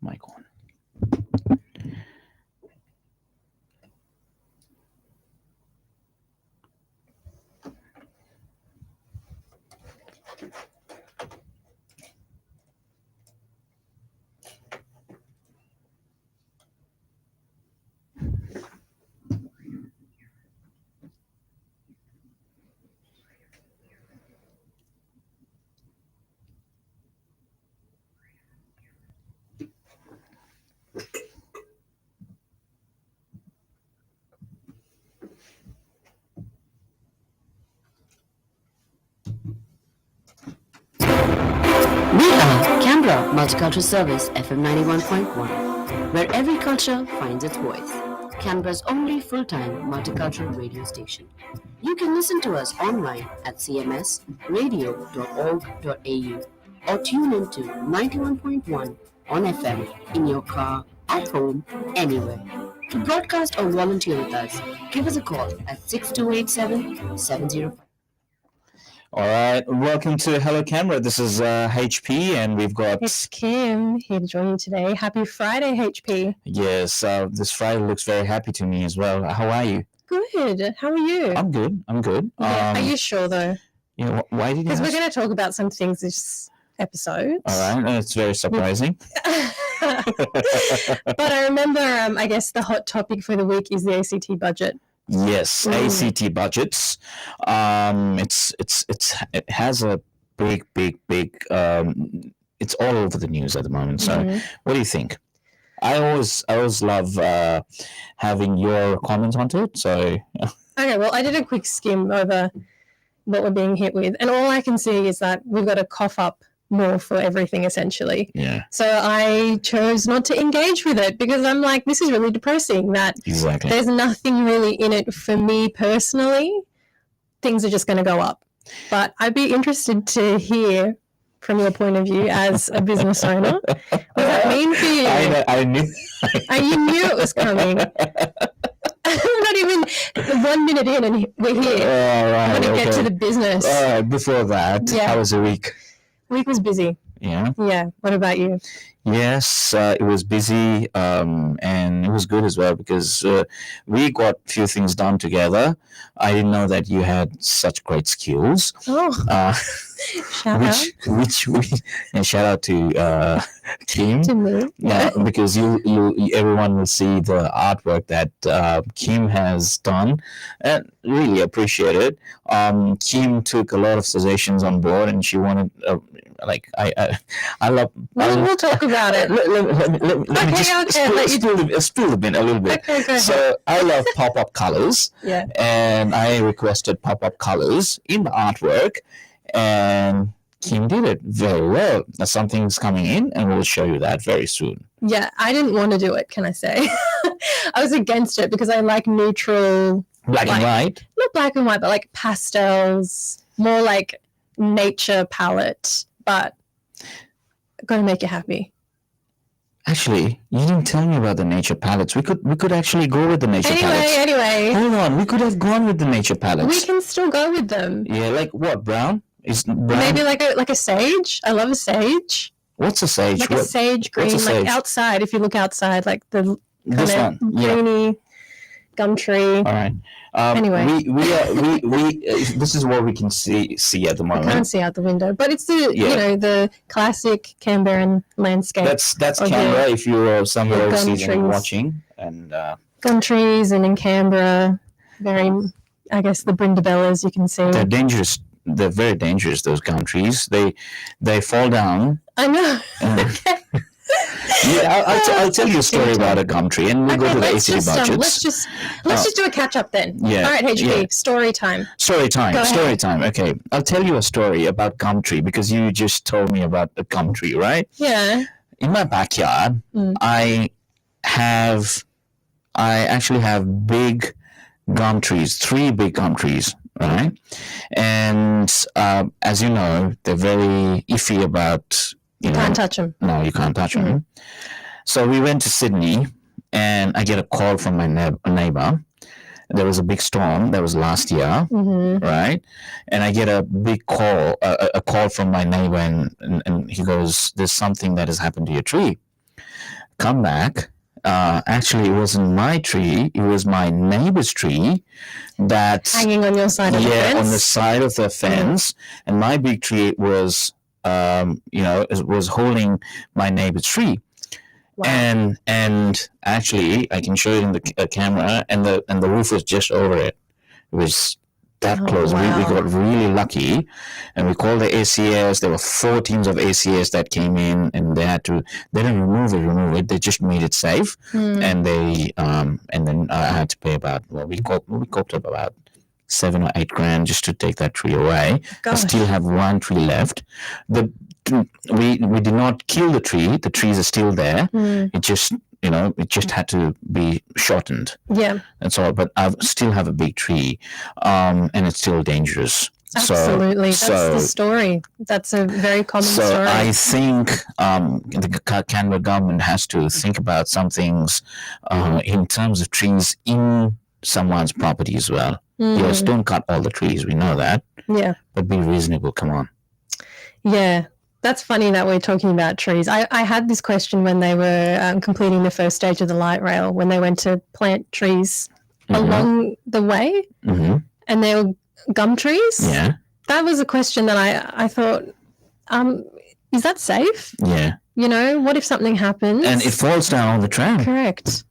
Mic on. We are Canberra Multicultural Service FM 91.1, where every culture finds its voice. Canberra's only full-time multicultural radio station. You can listen to us online at cmsradio.org.au or tune into 91.1 on FM in your car, at home, anywhere. To broadcast or volunteer with us, give us a call at 6287-705. All right, welcome to Hello Canberra. This is HP, and we've got... It's Kim here to join you today. Happy Friday, HP. Yes, this Friday looks very happy to me as well. How are you? Good. How are you? I'm good. Yeah. Are you sure, though? Yeah, why did you... Because we're going to talk about some things this episode. All right, it's very surprising. But I remember, I guess the hot topic for the week is the ACT budget. Yes, ACT budgets. It has a big. It's all over the news at the moment. So, what do you think? I always love having your comments on it. So, okay. Well, I did a quick skim over what we're being hit with, and all I can see is that we've got to cough up more for everything, essentially. Yeah. So I chose not to engage with it because I'm like, this is really depressing that exactly. There's nothing really in it for me personally. Things are just going to go up. But I'd be interested to hear from your point of view as a business owner. What does that mean for you? I knew. You knew it was coming. We're not even 1 minute in and we're here. All right, I'm going to get to the business. All right, before that, how was the week? Week was busy. Yeah. What about you? Yes, it was busy, and it was good as well because we got a few things done together. I didn't know that you had such great skills. Oh, shout out. And shout out to Kim. To me. Yeah, because you everyone will see the artwork that Kim has done, and really appreciate it. Kim took a lot of suggestions on board, and she wanted. I love. We'll talk about it. Let me just spill a little bit. Okay, so I love pop-up colors. Yeah. And I requested pop-up colors in the artwork, and Kim did it very well. Something's coming in, and we'll show you that very soon. Yeah, I didn't want to do it, can I say? I was against it because I like neutral. Black and white? Not black and white, but like pastels, more like nature palette, but got to make you happy. Actually, you didn't tell me about the nature palettes. We could actually go with the nature palettes. Anyway. Hold on, we could have gone with the nature palettes. We can still go with them. Yeah, like what, brown? Is brown? Maybe like a sage. I love a sage. What's a sage? Like a sage green, like outside. If you look outside, like the kind of greeny gum tree. All right. Anyway, we this is what we can see at the moment. I can't see out the window, but it's the classic Canberran landscape. That's Canberra. If you're somewhere overseas and watching, and gum trees, and in Canberra, I guess the brindabellas you can see. They're dangerous. They're very dangerous. Those gum trees. They fall down. I know. Yeah, I'll tell you a story about a gum tree, and we'll go to the ACT budgets. Let's just do a catch up then. Yeah. All right, HP. Yeah. Story time. Story time. Okay, I'll tell you a story about gum tree because you just told me about a gum tree, right? Yeah. In my backyard, I actually have big gum trees, 3 big gum trees, right? And as you know, they're very iffy about. You can't touch them. No, you can't touch them. So we went to Sydney, and I get a call from my neighbor. There was a big storm. That was last year, right? And I get a big call, a call from my neighbor, and he goes, "There's something that has happened to your tree." Come back. Actually, it wasn't my tree. It was my neighbor's tree that Hanging on your side of the fence? on the side of the fence, and my big tree was, it was holding my neighbor's tree. Wow. And actually, I can show you in the camera, and the roof was just over it. It was that close. Wow. We got really lucky, and we called the ACS. There were 4 teams of ACS that came in, and they didn't remove it. They just made it safe, and then I had to pay about, we coped up about $7 or $8 grand just to take that tree away. Gosh. I still have 1 tree left. We did not kill the tree. The trees are still there. It just had to be shortened. Yeah. That's all. But I still have a big tree, and it's still dangerous. Absolutely. That's the story. That's a very common story. So I think the Canberra government has to think about some things in terms of trees in someone's property as well. Yes, don't cut all the trees. We know that. Yeah. But be reasonable. Come on. Yeah. That's funny that we're talking about trees. I had this question when they were completing the first stage of the light rail, when they went to plant trees along the way, and they were gum trees. Yeah. That was a question that I thought, is that safe? Yeah. What if something happens? And it falls down on the tram. Correct.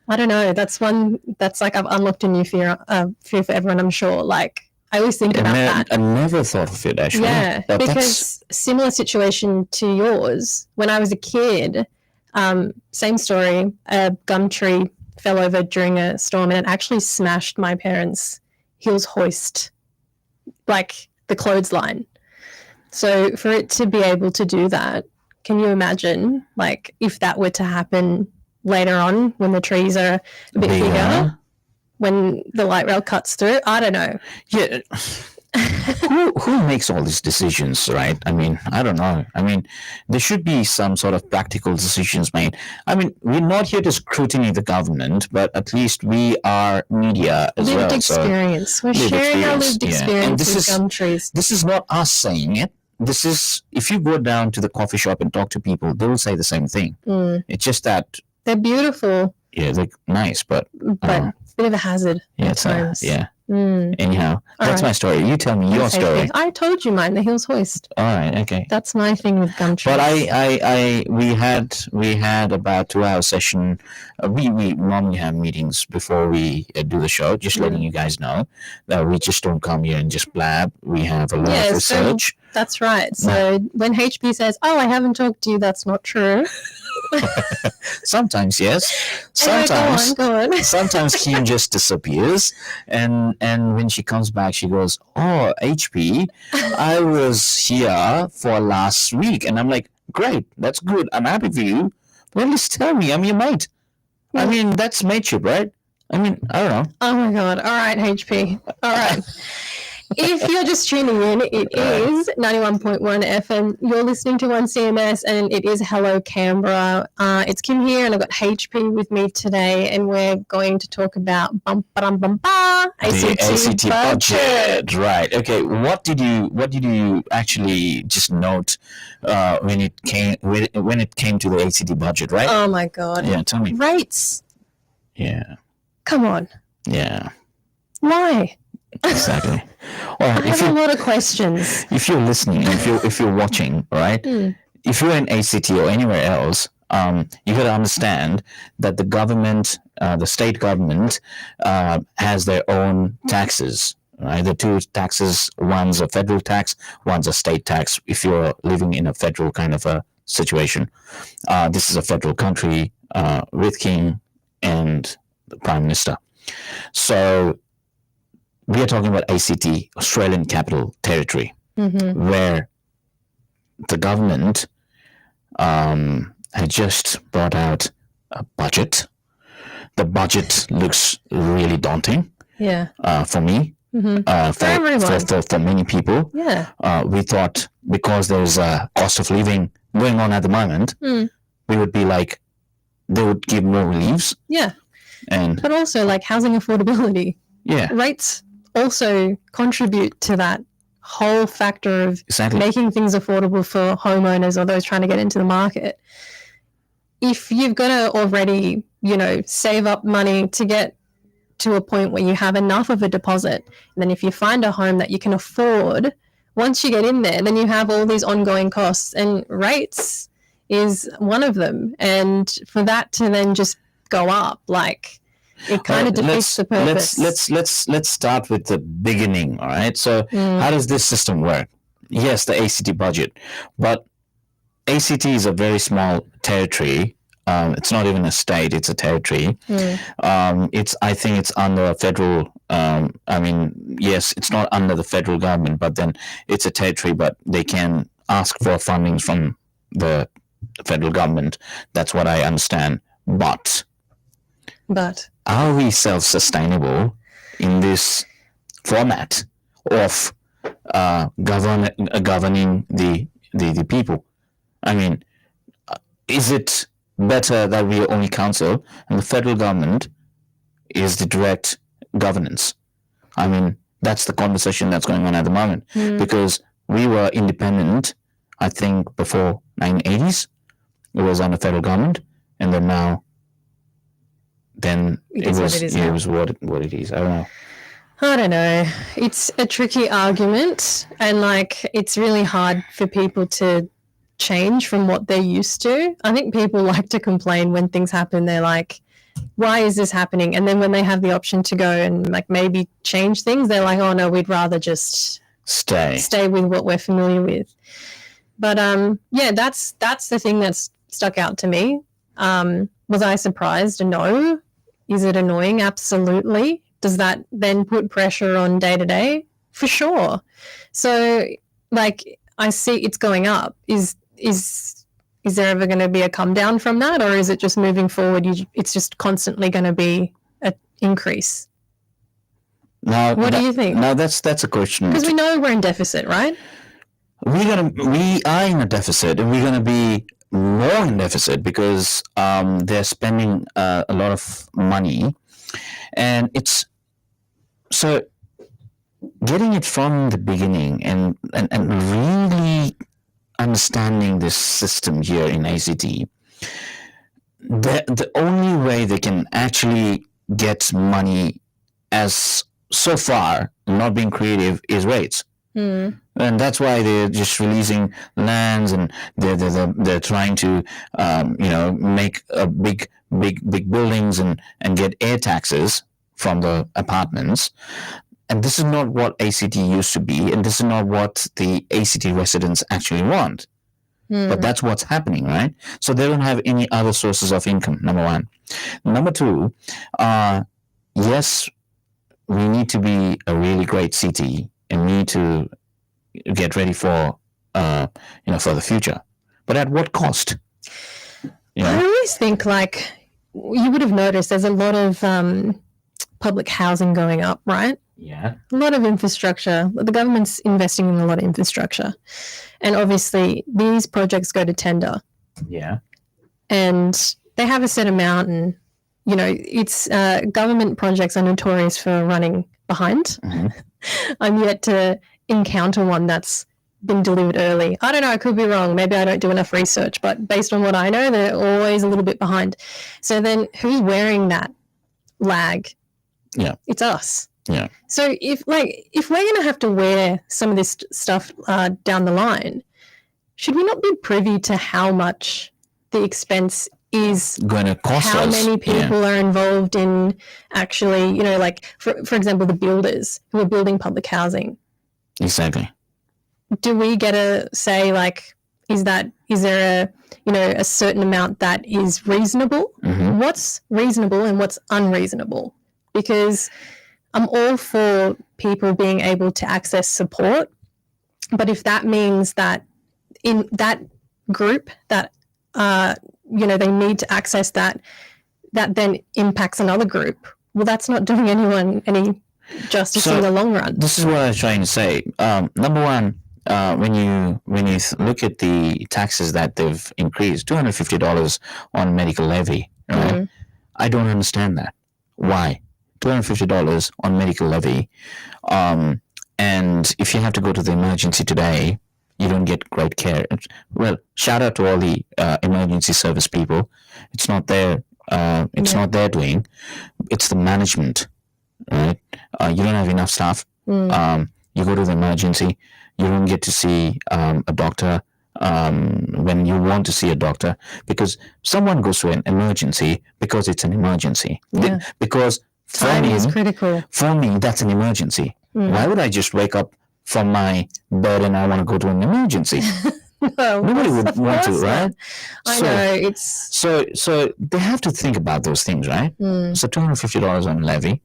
I don't know. That's like I've unlocked a new fear for everyone, I'm sure. Like, I always think about that. I never thought of it, actually. Yeah, but because similar situation to yours. When I was a kid, same story, a gum tree fell over during a storm, and it actually smashed my parents' heels hoist, like the clothesline. So for it to be able to do that, can you imagine, like, if that were to happen later on when the trees are a bit bigger? When the light rail cuts through, I don't know. Yeah. Who makes all these decisions, right? I mean, I don't know. I mean, there should be some sort of practical decisions made. I mean, we're not here to scrutiny the government, but at least we are media as well. Lived experience. We're sharing our lived experience with gum trees. This is not us saying it. This is, if you go down to the coffee shop and talk to people, they will say the same thing. It's just that they're beautiful. Yeah, they're nice, but it's a bit of a hazard. Yeah, it's Anyhow, that's my story. You tell me your story. I told you mine. The heels hoist. All right, okay. That's my thing with gum trees. But we had about 2-hour session. We normally have meetings before we do the show. Just letting you guys know that we just don't come here and just blab. We have a lot of research. That's right. So when HP says, "Oh, I haven't talked to you," that's not true. Sometimes yes. Sometimes go on. Sometimes Kim just disappears, and when she comes back, she goes, "Oh, HP, I was here for last week," and I'm like, "Great, that's good. I'm happy for you. Well, just tell me, I'm your mate." I mean, that's mateship, right? I mean, I don't know. Oh my God! All right, HP. All right. If you're just tuning in, it is 91.1 FM. You're listening to 1CMS, and it is Hello Canberra. It's Kim here, and I've got HP with me today, and we're going to talk about the ACT budget. Right. Okay. What did you actually just note when it came to the ACT budget? Right. Oh my God. Yeah. Tell me. Rates. Yeah. Come on. Yeah. Why? Exactly. All right, I have a lot of questions. If you're listening, if you're watching, right? If you're in ACT or anywhere else, you got to understand that the government, the state government, has their own taxes. Right? The two taxes: one's a federal tax, one's a state tax. If you're living in a federal kind of a situation, this is a federal country with King and the Prime Minister. So we are talking about ACT, Australian Capital Territory, where the government had just brought out a budget. The budget looks really daunting. Yeah. For me, for everyone, for many people. Yeah. We thought because there's a cost of living going on at the moment, we would be like, they would give more reliefs. Yeah. But also like housing affordability. Yeah. Rates also contribute to that whole factor of making things affordable for homeowners or those trying to get into the market. if you've got to already, save up money to get to a point where you have enough of a deposit, and then if you find a home that you can afford, once you get in there, then you have all these ongoing costs, and rates is one of them. And for that to then just go up, like, it kind of defeats the purpose. Let's start with the beginning. All right. So how does this system work? Yes, the ACT budget, but ACT is a very small territory. It's not even a state; it's a territory. I think it's under federal. Yes, it's not under the federal government, but then it's a territory. But they can ask for funding from the federal government. That's what I understand. But are we self-sustainable in this format of governing the people? I mean, is it better that we are only council and the federal government is the direct governance? I mean, that's the conversation that's going on at the moment, because we were independent, I think, before 1980s. It was under federal government, and then now, it was what it is. I don't know. It's a tricky argument, and like, it's really hard for people to change from what they're used to. I think people like to complain when things happen. They're like, why is this happening? And then when they have the option to go and like maybe change things, they're like, oh no, we'd rather just stay with what we're familiar with. But that's the thing that's stuck out to me. Was I surprised? No. Is it annoying? Absolutely. Does that then put pressure on day to day? For sure. So, like, I see it's going up. Is there ever going to be a come down from that, or is it just moving forward? It's just constantly going to be an increase. Now, what do you think? Now that's a question, because we know we're in deficit, right? We are in a deficit, and we're going to be more in deficit because they're spending a lot of money, and it's so getting it from the beginning and really understanding this system here in ACT. The only way they can actually get money, as so far not being creative, is rates. And that's why they're just releasing lands, and they're trying to make a big buildings and get air taxes from the apartments. And this is not what ACT used to be, and this is not what the ACT residents actually want. But that's what's happening, right? So they don't have any other sources of income, number one. Number two, yes, we need to be a really great city, and we need to get ready for the future. But at what cost? I always think, like, you would have noticed there's a lot of public housing going up, right? Yeah. A lot of infrastructure. The government's investing in a lot of infrastructure. And obviously these projects go to tender. Yeah. And they have a set amount, and, it's government projects are notorious for running behind. I'm yet to encounter one that's been delivered early. I don't know, I could be wrong. Maybe I don't do enough research, but based on what I know, they're always a little bit behind. So then who's wearing that lag? Yeah. It's us. Yeah. So if we're going to have to wear some of this stuff down the line, should we not be privy to how much the expense is going to cost how us? Many people are involved in actually, for example, the builders who are building public housing. Exactly. Do we get a say, like, is there a certain amount that is reasonable? What's reasonable and what's unreasonable? Because I'm all for people being able to access support, but if that means that in that group that they need to access that then impacts another group, well, that's not doing anyone any justice in the long run. This is what I was trying to say. Number one, when you look at the taxes that they've increased, $250 on medical levy, right? I don't understand that. Why? $250 on medical levy, and if you have to go to the emergency today, you don't get great care. Well, shout out to all the emergency service people. It's not their not their doing. It's the management, right? You don't have enough staff. You go to the emergency. You don't get to see a doctor when you want to see a doctor, because someone goes through an emergency because it's an emergency. Yeah. Because Time is critical. for me, that's an emergency. Why would I just wake up from my bed and I want to go to an emergency? No, Nobody would of want to, course right? not. I know it's So they have to think about those things, right? So $250 on levy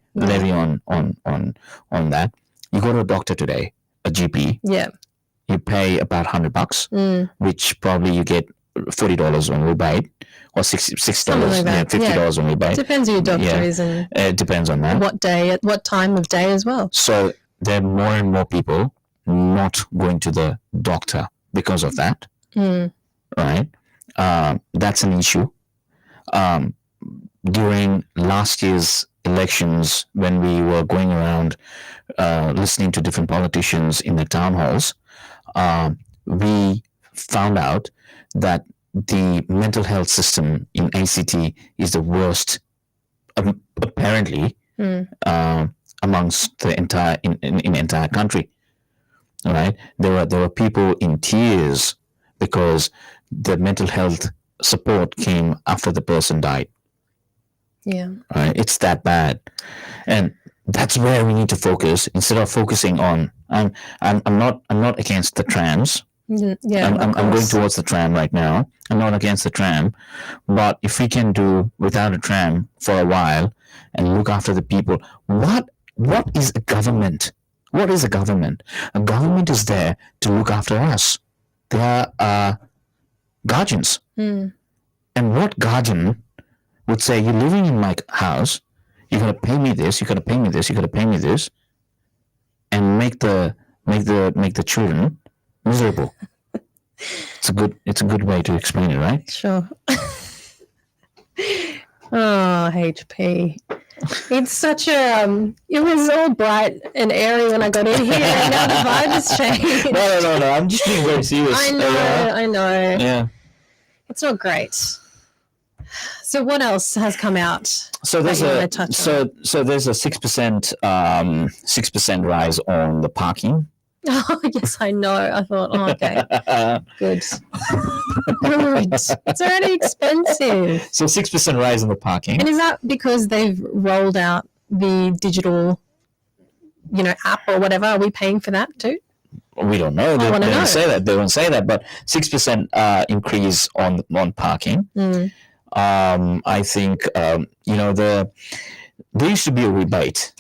on that. You go to a doctor today, a GP. yeah. You pay about $100, which probably you get $40 on rebate, or $60, Something like that. $50 on rebate. Depends who your doctor is and It depends on that. what day, at what time of day as well. So there are more and more people not going to the doctor because of that, right? That's an issue. During last year's elections, when we were going around listening to different politicians in the town halls, we found out that the mental health system in ACT is the worst, apparently, amongst the entire in the entire country. All right, there were people in tears because the mental health support came after the person died. Yeah. Right, it's that bad, and that's where we need to focus instead of focusing on. I'm not against the trams. Yeah. I'm going towards the tram right now. I'm not against the tram, but if we can do without a tram for a while and look after the people, what is a government? What is a government? A government is there to look after us. They are guardians. And what guardian would say, "You're living in my house, you're gonna pay me this, you're gonna pay me this, you're gonna pay me this," and make the children miserable? It's a good way to explain it, right? Sure. Oh, HP. It's such a it was all bright and airy when I got in here, and now the vibe has changed. No. I'm just being very serious. I know. Yeah. It's not great. So what else has come out? So there's that you a wanna touch on? so there's a 6% rise on the parking. Oh, yes, I know. I thought, oh, okay, good. Good. It's already expensive. So 6% rise on the parking. And is that because they've rolled out the digital, app or whatever? Are we paying for that too? We don't know. They wanna know. don't say that. They won't say that. But 6% increase on parking. I think there used to be a rebate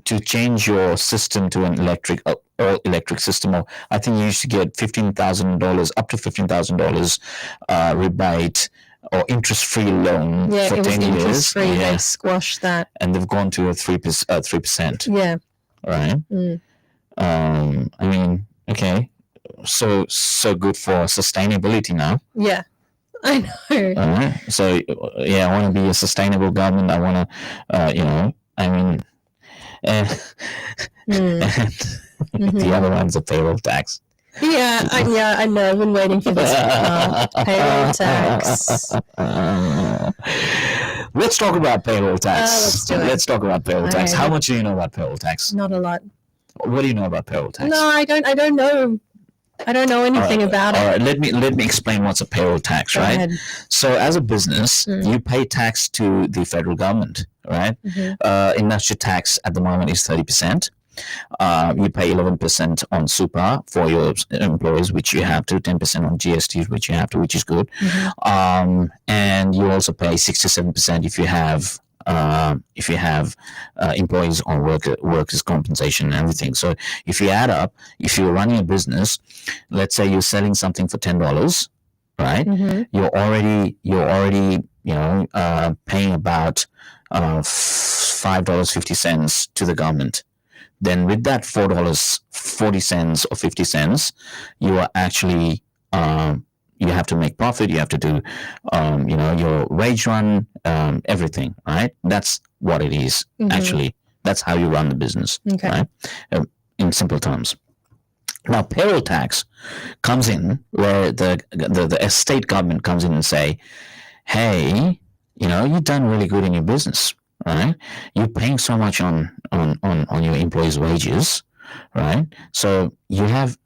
to change your system to an electric system. Or I think you used to get $15,000 up to $15,000 rebate or interest-free loan Yeah, for it was 10 years. interest-free. Yeah. They squashed that. And they've gone to a 3%. Yeah. Right. I mean, okay, so good for sustainability now. Yeah. I know. All right. So yeah, I want to be a sustainable government. I want to, I mean, and the other one's the payroll tax. Yeah, I know. I've been waiting for this payroll tax. Let's talk about payroll tax. Let's do it. Let's talk about payroll tax. Okay. How much do you know about payroll tax? Not a lot. What do you know about payroll tax? No, I don't know. I don't know anything about it. All right, let me explain what's a payroll tax, Go right? ahead. So as a business, you pay tax to the federal government, right? Industrial tax at the moment is 30%. You pay 11% on super for your employees, which you have to, 10% on GST, which you have to, which is good. And you also pay 67% if you have employees on workers' compensation and everything. So if you add up, if you're running a business, let's say you're selling something for $10, right? You're already paying about $5.50 to the government. Then with that $4.40 or 50 cents, you are actually you have to make profit. You have to do your wage run, everything, right? That's what it is. Actually, that's how you run the business, Okay. right? In simple terms. Now, payroll tax comes in where the state government comes in and say, hey, you've done really good in your business, right? You're paying so much on your employees' wages, right? So you have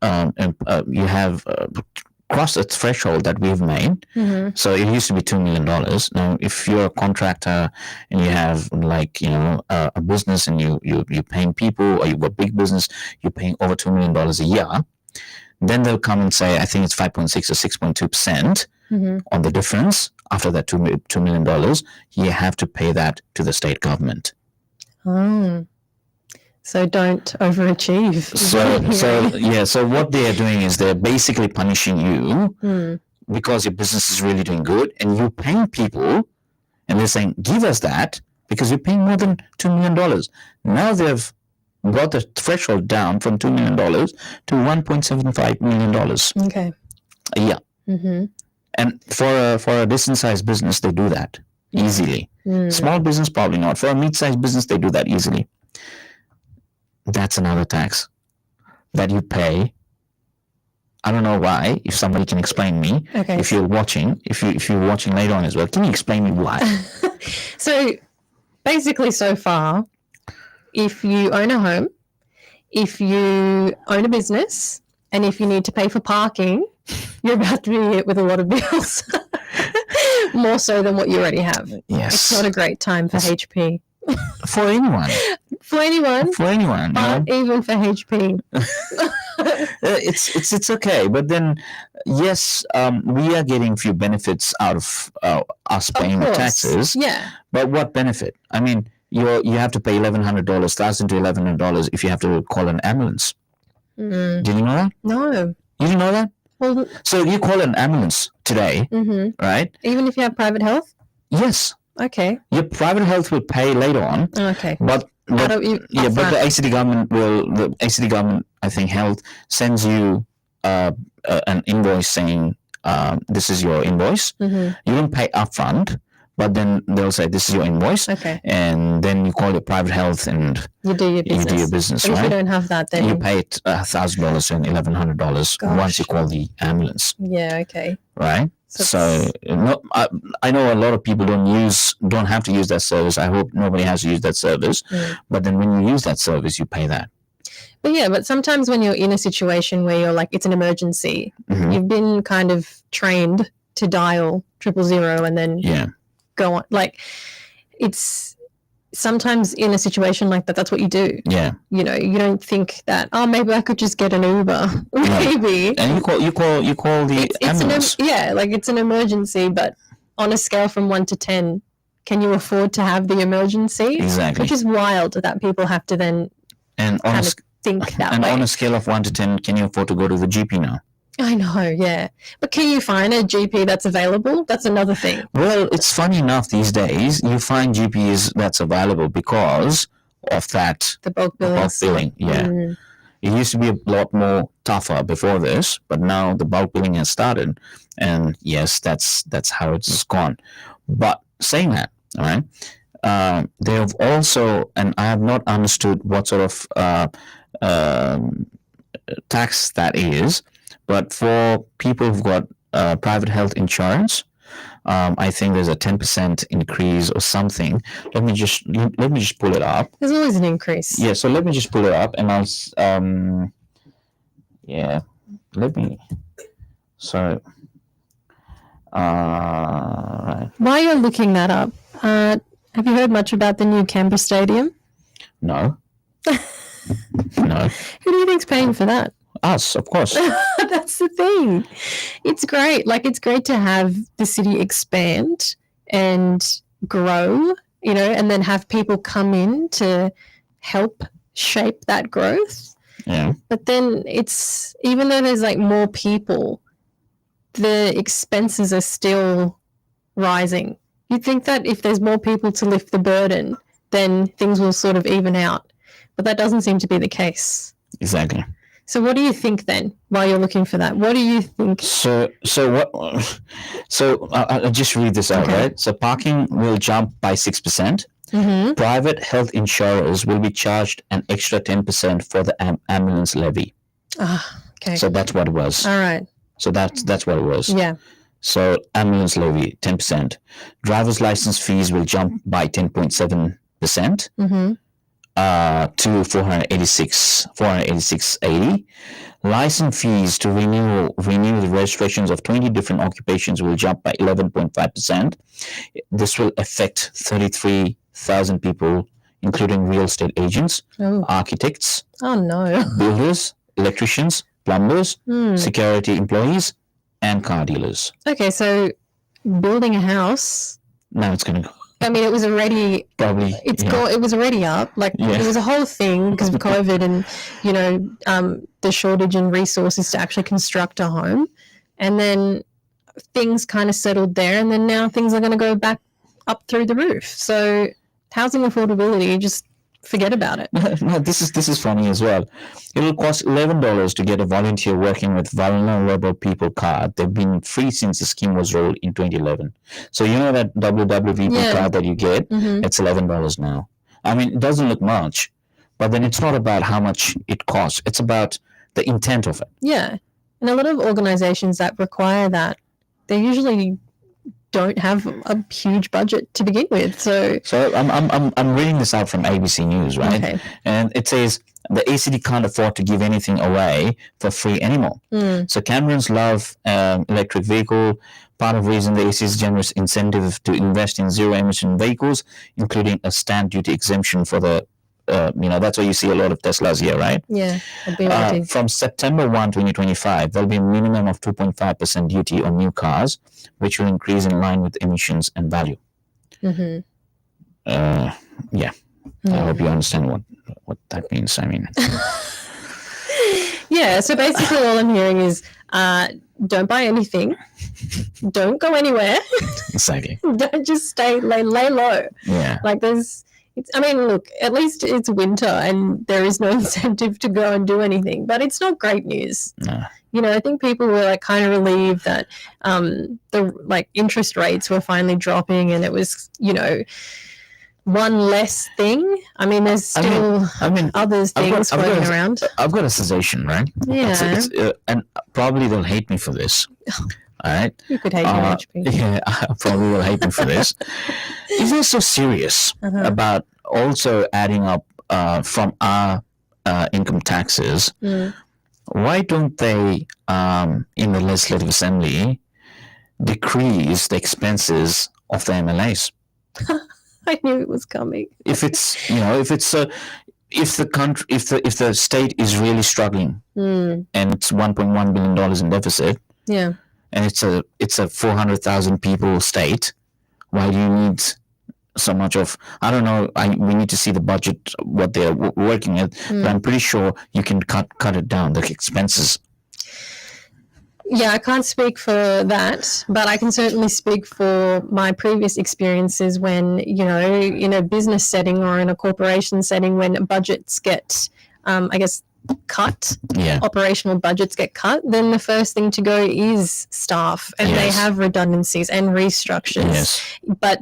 crossed a threshold that we've made. Mm-hmm. So it used to be $2 million. Now, if you're a contractor and you have a business and you're paying people, or you've got big business, you're paying over $2 million a year, then they'll come and say, I think it's 5.6 or 6.2% on the difference. After that $2 million, you have to pay that to the state government. Oh. So don't overachieve. So what they are doing is they're basically punishing you because your business is really doing good, and you're paying people, and they're saying, give us that because you're paying more than $2 million. Now they've brought the threshold down from $2 million to $1.75 million Okay. a year. Mm-hmm. And for a decent-sized business, they do that easily. Small business, probably not. For a mid-sized business, they do that easily. That's another tax that you pay. I don't know why. If somebody can explain me, Okay. if you're watching later on as well, can you explain me why? So basically, so far, if you own a home, if you own a business, and if you need to pay for parking, you're about to be hit with a lot of bills. More so than what you already have. Yes. It's not a great time for HP. For anyone. For anyone. But even for HP. It's okay. But then, yes, we are getting few benefits out of us paying the taxes. Yeah. But what benefit? I mean, you have to pay $1,100, $1,000 to $1,100 if you have to call an ambulance. Did you know that? No. You didn't know that? Well, so you call an ambulance today, right? Even if you have private health? Yes. Okay. Your private health will pay later on. Okay. But the ACT government, I think, health sends you an invoice saying this is your invoice. You don't pay upfront, but then they'll say this is your invoice. Okay. And then you call your private health and you do your business. But right? if you don't have that, then you pay $1,000 and $1,100 once you call the ambulance. Yeah. Okay. Right. So I know a lot of people don't have to use that service. I hope nobody has to use that service. But then when you use that service, you pay that. But sometimes when you're in a situation where you're like, it's an emergency, you've been kind of trained to dial 000 and then go on. Like, it's sometimes in a situation like that, that's what you do. Yeah. You don't think that, maybe I could just get an Uber. Maybe. And you call the ambulance. It's an emergency, but on a scale from 1 to 10, can you afford to have the emergency? Exactly. Which is wild that people have to then think that way. And on a scale of 1 to 10, can you afford to go to the GP now? I know, yeah. But can you find a GP that's available? That's another thing. Well, it's funny enough these days, you find GPs that's available because of that. The bulk billing. Yeah. It used to be a lot more tougher before this, but now the bulk billing has started. And yes, that's how it's gone. But saying that, all right, they have also, and I have not understood what sort of tax that is, but for people who've got private health insurance, I think there's a 10% increase or something. Let me just pull it up. There's always an increase. Yeah, so let me just pull it up, and I'll right. While you're looking that up, have you heard much about the new Canberra Stadium? No. No. Who do you think's paying for that? Us, of course. That's the thing. It's great. It's great to have the city expand and grow, and then have people come in to help shape that growth. Yeah. But then it's, even though there's more people, the expenses are still rising. You'd think that if there's more people to lift the burden, then things will sort of even out. But that doesn't seem to be the case. Exactly. So what do you think then, while you're looking for that? What do you think? So I'll just read this out, right? So parking will jump by 6%. Private health insurers will be charged an extra 10% for the ambulance levy. Okay. So that's what it was. All right. So that's what it was. Yeah. So ambulance levy 10%. Driver's license fees will jump by 10.7%. To 486.80. License fees to renew the registrations of 20 different occupations will jump by 11.5%. This will affect 33,000 people, including real estate agents, architects, builders, electricians, plumbers, security employees, and car dealers. Okay, so building a house. Now it's going to go. I mean, it was already probably. It was already up. Like it was a whole thing because of COVID and the shortage in resources to actually construct a home, and then things kind of settled there, and then now things are going to go back up through the roof. So housing affordability, just forget about it. No, this is funny as well. It will cost $11 to get a volunteer working with vulnerable people card. They've been free since the scheme was rolled in 2011. So you know that WWVP card that you get, it's $11 now. I mean, it doesn't look much, but then it's not about how much it costs. It's about the intent of it. Yeah, and a lot of organizations that require that, they usually don't have a huge budget to begin with. So I'm reading this out from ABC News, right? Okay. And it says the ACT can't afford to give anything away for free anymore. So Canberrans love electric vehicle. Part of the reason the ACT's generous incentive to invest in zero emission vehicles, including a stamp duty exemption for the that's why you see a lot of Teslas here, right? Yeah. From September 1, 2025, there'll be a minimum of 2.5% duty on new cars, which will increase in line with emissions and value. I hope you understand what that means. I mean, yeah. So basically, all I'm hearing is don't buy anything, don't go anywhere. Exactly. Don't just lay low. Yeah. Like look, at least it's winter and there is no incentive to go and do anything, but it's not great news. No. I think people were like kind of relieved that the interest rates were finally dropping and it was, one less thing. I mean, there's still other things floating around. I've got a suggestion, right? Yeah. And probably they'll hate me for this. All right. You could hate me, HP. Yeah, I probably will hate me for this. If they're so serious about also adding up from our income taxes, why don't they, in the Legislative Assembly, decrease the expenses of the MLAs? I knew it was coming. If the state is really struggling and it's $1.1 billion in deficit, yeah, and it's a 400,000 people state, why do you need so much of? I don't know. We need to see the budget, what they're working with, but I'm pretty sure you can cut it down, the expenses. Yeah, I can't speak for that, but I can certainly speak for my previous experiences when, in a business setting or in a corporation setting, when budgets get, cut, operational budgets get cut, then the first thing to go is staff, and they have redundancies and restructures. Yes. But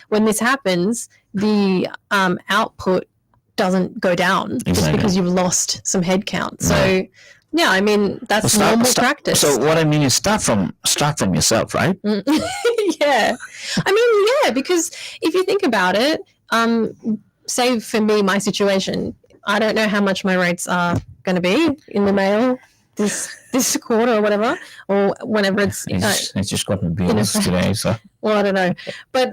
when this happens, the output doesn't go down just because you've lost some headcount. So. Yeah, I mean, that's normal practice. So what I mean is start from yourself, right? Yeah. I mean, yeah, because if you think about it, say for me, my situation, I don't know how much my rates are going to be in the mail this quarter or whatever, or whenever it's just gotten bills today, so. Well, I don't know. But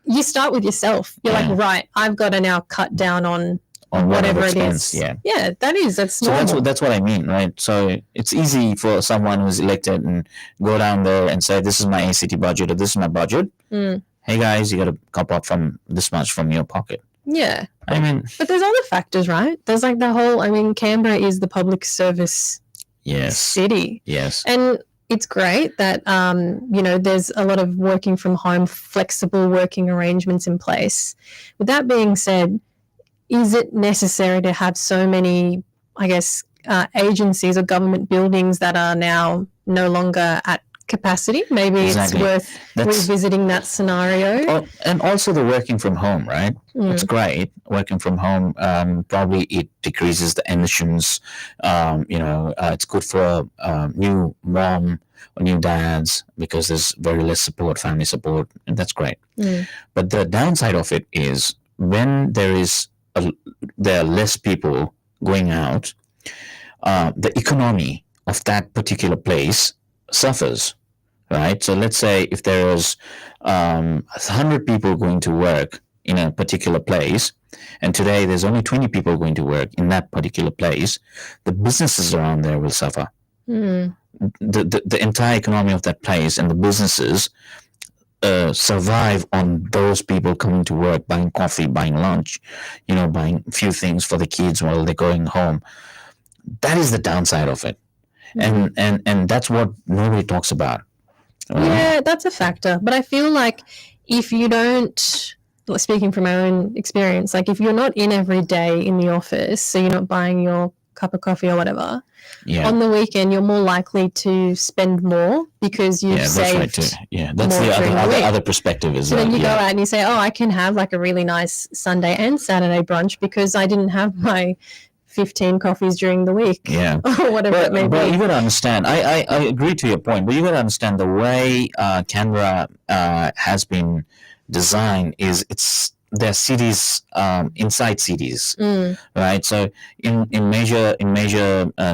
you start with yourself. You're like, right, I've got to now cut down on whatever expense, it is. Yeah, that's normal. So that's what I mean, right? So it's easy for someone who's elected and go down there and say, this is my ACT budget or this is my budget. Hey guys, you got to cop up from this much from your pocket. Yeah. I mean, but there's other factors, right? There's like the whole, Canberra is the public service city. Yes. And it's great that, there's a lot of working from home, flexible working arrangements in place. With that being said, is it necessary to have so many, agencies or government buildings that are now no longer at capacity. Maybe Exactly. it's worth revisiting that scenario. Oh, and also the working from home, right? It's Mm. great working from home. Probably it decreases the emissions. It's good for new mom or new dads because there's very less support, family support, and that's great. Mm. But the downside of it is when there are less people going out, the economy of that particular place suffers, right? So let's say if there is 100 people going to work in a particular place, and today there's only 20 people going to work in that particular place, the businesses around there will suffer. Mm. The entire economy of that place and the businesses survive on those people coming to work, buying coffee, buying lunch, buying a few things for the kids while they're going home. That is the downside of it. And that's what nobody talks about. Yeah, that's a factor. But I feel like if you don't, speaking from my own experience, like if you're not in every day in the office, so you're not buying your cup of coffee or whatever, on the weekend you're more likely to spend more because you've saved. That's right too. Yeah, that's the other perspective is so then you go out and you say, oh, I can have like a really nice Sunday and Saturday brunch because I didn't have my 15 coffees during the week. Yeah. Or whatever it may be. But you got to understand, I agree to your point, but you got to understand the way Canberra has been designed is their cities inside cities, right? So in major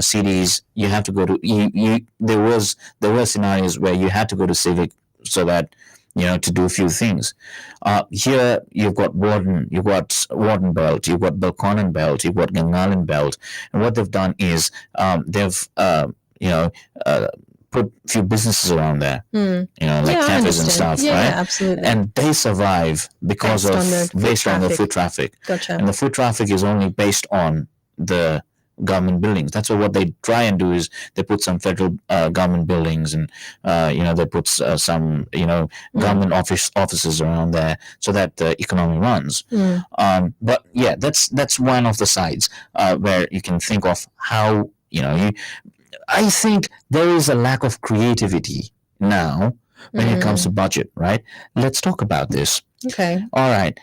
cities, you have to go to there were scenarios where you had to go to civic so that to do a few things. Here you've got Warden Belt, you've got Belconnen Belt, you've got Gangalan Belt, and what they've done is they've put a few businesses around there, like cafes and stuff, right? Yeah, absolutely. And they survive because based on the foot traffic. Gotcha. And the foot traffic is only based on the government buildings. That's what they try and do is they put some federal government buildings and they put some government offices around there so that the economy runs. But yeah, that's one of the sides where you can think of how I think there is a lack of creativity now when it comes to budget, right? Let's talk about this. Okay. All right.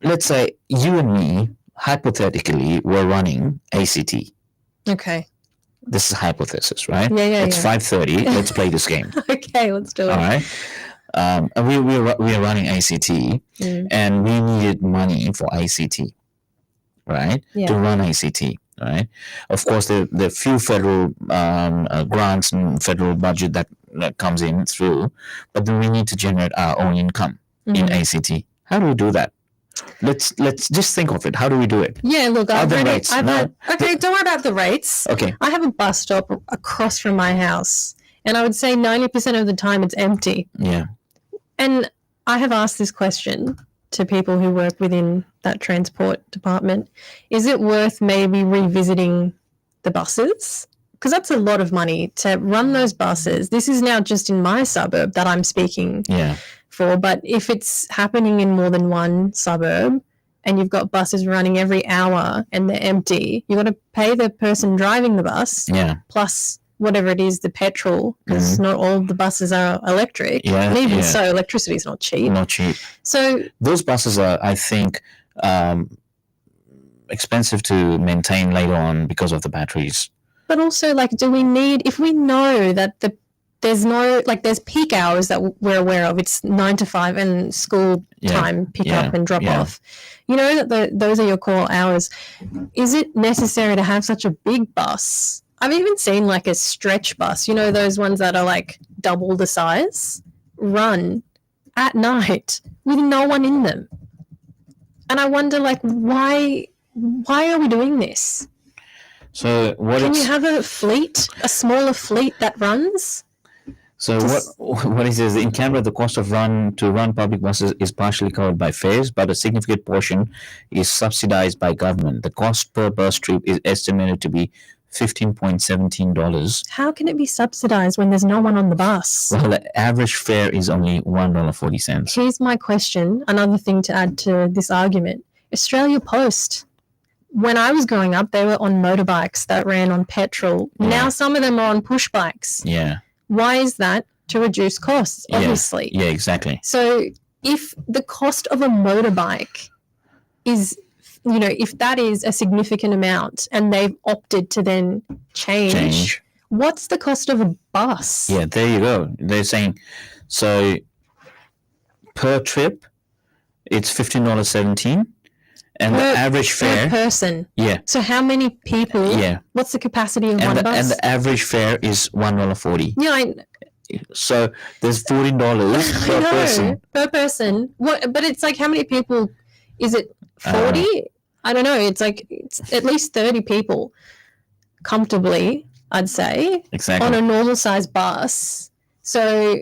Let's say you and me hypothetically we're running ACT. Okay. This is hypothesis, right? Yeah. It's 5:30. Let's play this game. Okay, let's do it. All right. We are running ACT, and we needed money for ACT, right? Yeah. To run ACT, right? Of course, the few federal grants and federal budget that comes in through, but then we need to generate our own income in ACT. How do we do that? Let's just think of it. How do we do it? Yeah, look, don't worry about the rates. Okay. I have a bus stop across from my house, and I would say 90% of the time it's empty. Yeah. And I have asked this question to people who work within that transport department. Is it worth maybe revisiting the buses? Because that's a lot of money to run those buses. This is now just in my suburb that I'm speaking for, but if it's happening in more than one suburb and you've got buses running every hour and they're empty, you've got to pay the person driving the bus plus whatever it is, the petrol, because not all the buses are electric. And even so, electricity is not cheap. Not cheap. So those buses are, I think, expensive to maintain later on because of the batteries. But also, like, do we need, if we know that there's peak hours that we're aware of, it's 9 to 5 and school time pick up and drop off. You know that those are your core hours. Is it necessary to have such a big bus? I've even seen like a stretch bus, those ones that are like double the size, run at night with no one in them. And I wonder, like, why are we doing this? So can you have a smaller fleet that runs? So what it is in Canberra, the cost of run public buses is partially covered by fares, but a significant portion is subsidized by government. The cost per bus trip is estimated to be $15.17. How can it be subsidized when there's no one on the bus? Well, the average fare is only $1.40. Here's my question, another thing to add to this argument. Australia Post, when I was growing up, they were on motorbikes that ran on petrol. Now some of them are on push bikes. Yeah. Why is that? to reduce costs, obviously. Yeah, exactly. So if the cost of a motorbike is, if that is a significant amount and they've opted to then change, what's the cost of a bus? Yeah, there you go. They're saying, so per trip, it's $15.17. And the average fare per person. Yeah. So how many people? Yeah. What's the capacity of one bus? And the average fare is $1.40. Yeah. So there's $14 per person. Per person. What? But it's like, how many people? Is it 40? I don't know. It's like it's at least 30 people comfortably, I'd say. Exactly. On a normal size bus. So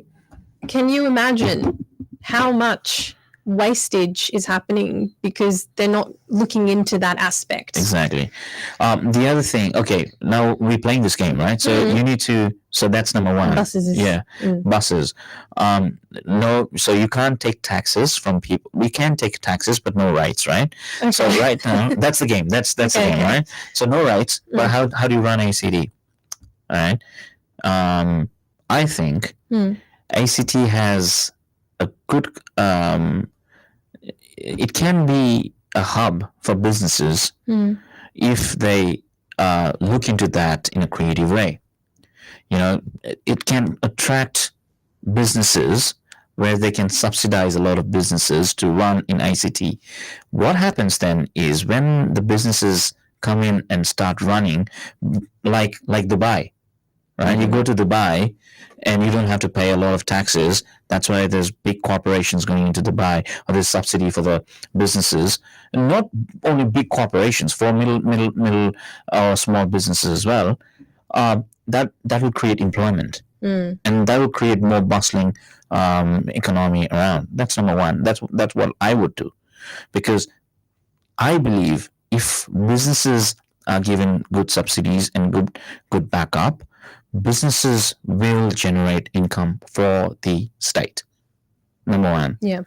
can you imagine how much wastage is happening because they're not looking into that aspect? Exactly. The other thing, okay, now we're playing this game, right? So you need to, so that's number one. Buses. Buses. No, so you can't take taxes from people. We can take taxes, but no rights, right? Okay. So right now, that's the game. That's the game, right? So no rights, but how do you run ACT? All right. I think ACT has a good, it can be a hub for businesses if they look into that in a creative way. It can attract businesses where they can subsidize a lot of businesses to run in ICT. What happens then is when the businesses come in and start running, like Dubai, right? You go to Dubai and you don't have to pay a lot of taxes. That's why there's big corporations going into Dubai, or there's subsidy for the businesses, and not only big corporations, for middle or small businesses as well. That will create employment, and that will create more bustling economy around. That's number one. That's what I would do, because I believe if businesses are given good subsidies and good backup, businesses will generate income for the state. Number one. Yeah.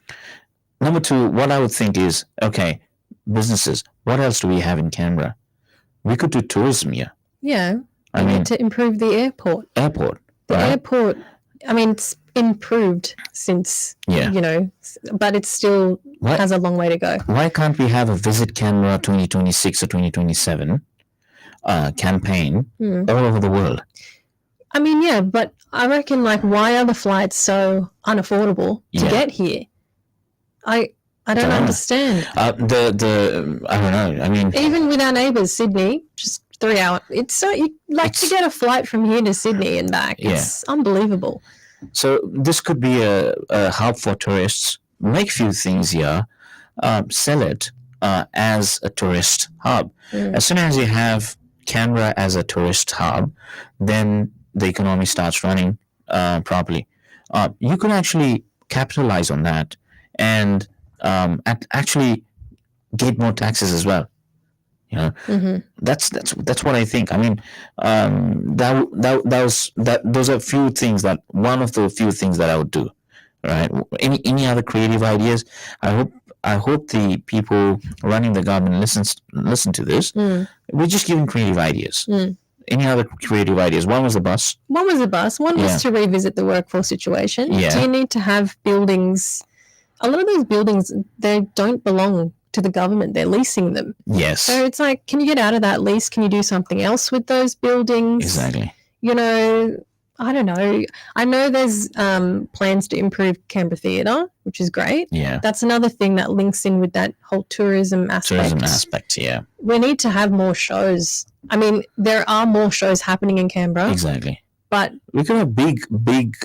Number two, what I would think is, okay, businesses, what else do we have in Canberra? We could do tourism here. Yeah. I mean, to improve the airport. The right? Airport, I mean, it's improved since, but it still has a long way to go. Why can't we have a Visit Canberra 2026 or 2027 campaign all over the world? I mean, yeah, but I reckon, why are the flights so unaffordable to get here? I don't understand. I don't know. I mean, even with our neighbours, Sydney, just 3 hours. It's so to get a flight from here to Sydney and back. It's unbelievable. So this could be a hub for tourists. Make few things here, sell it as a tourist hub. As soon as you have Canberra as a tourist hub, then the economy starts running properly. You could actually capitalize on that and actually get more taxes as well. That's what I think. I mean, those are few things one of the few things that I would do. Right? Any other creative ideas? I hope the people running the government listen to this. We're just giving creative ideas. Any other creative ideas? One was the bus. One was to revisit the workforce situation. Yeah. Do you need to have buildings? A lot of those buildings, they don't belong to the government. They're leasing them. Yes. So it's like, can you get out of that lease? Can you do something else with those buildings? Exactly. I don't know. I know there's plans to improve Canberra Theatre, which is great. Yeah. That's another thing that links in with that whole tourism aspect. Yeah. We need to have more shows. I mean, there are more shows happening in Canberra. Exactly. But we could have big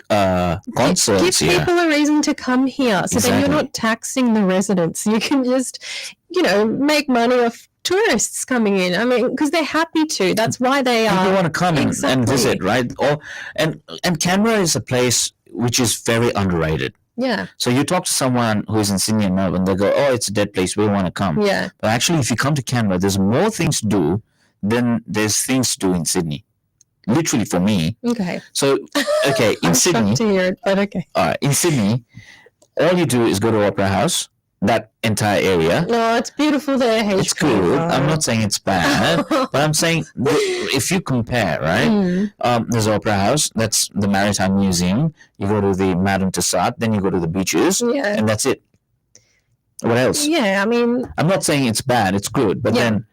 concerts here. Give people a reason to come here, so then you're not taxing the residents. You can just, make money off tourists coming in. I mean, because they're happy to. That's why they are. People want to come and visit, right? And Canberra is a place which is very underrated. Yeah. So you talk to someone who's in Sydney and Melbourne, they go, "Oh, it's a dead place. We don't want to come." Yeah. But actually, if you come to Canberra, there's more things to do than there's things to do in Sydney. Literally, for me. Okay. So, in I'm Sydney. shocked to hear it, but okay. All right. In Sydney, all you do is go to Opera House, that entire area. No, it's beautiful there, HP. It's good. I'm not saying it's bad, but I'm saying if you compare, right? There's Opera House. That's the Maritime Museum. You go to the Madame Tussauds, then you go to the beaches, Yeah. and that's it. What else? Yeah, I mean, I'm not saying it's bad. It's good, but then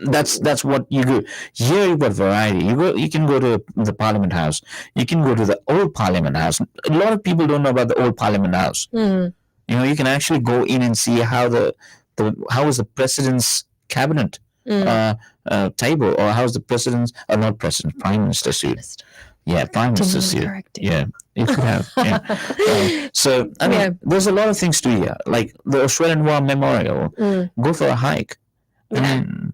that's what you do. Here you've got variety. You can go to the Parliament House. You can go to the old Parliament House. A lot of people don't know about the old Parliament House. You know, you can actually go in and see how how is the president's cabinet table, or how's the president's not president, prime minister suite. Yeah, prime minister suite. Yeah, you could have. Yeah. So I mean, there's a lot of things to here, like the Australian War Memorial. Go for a hike. I mean,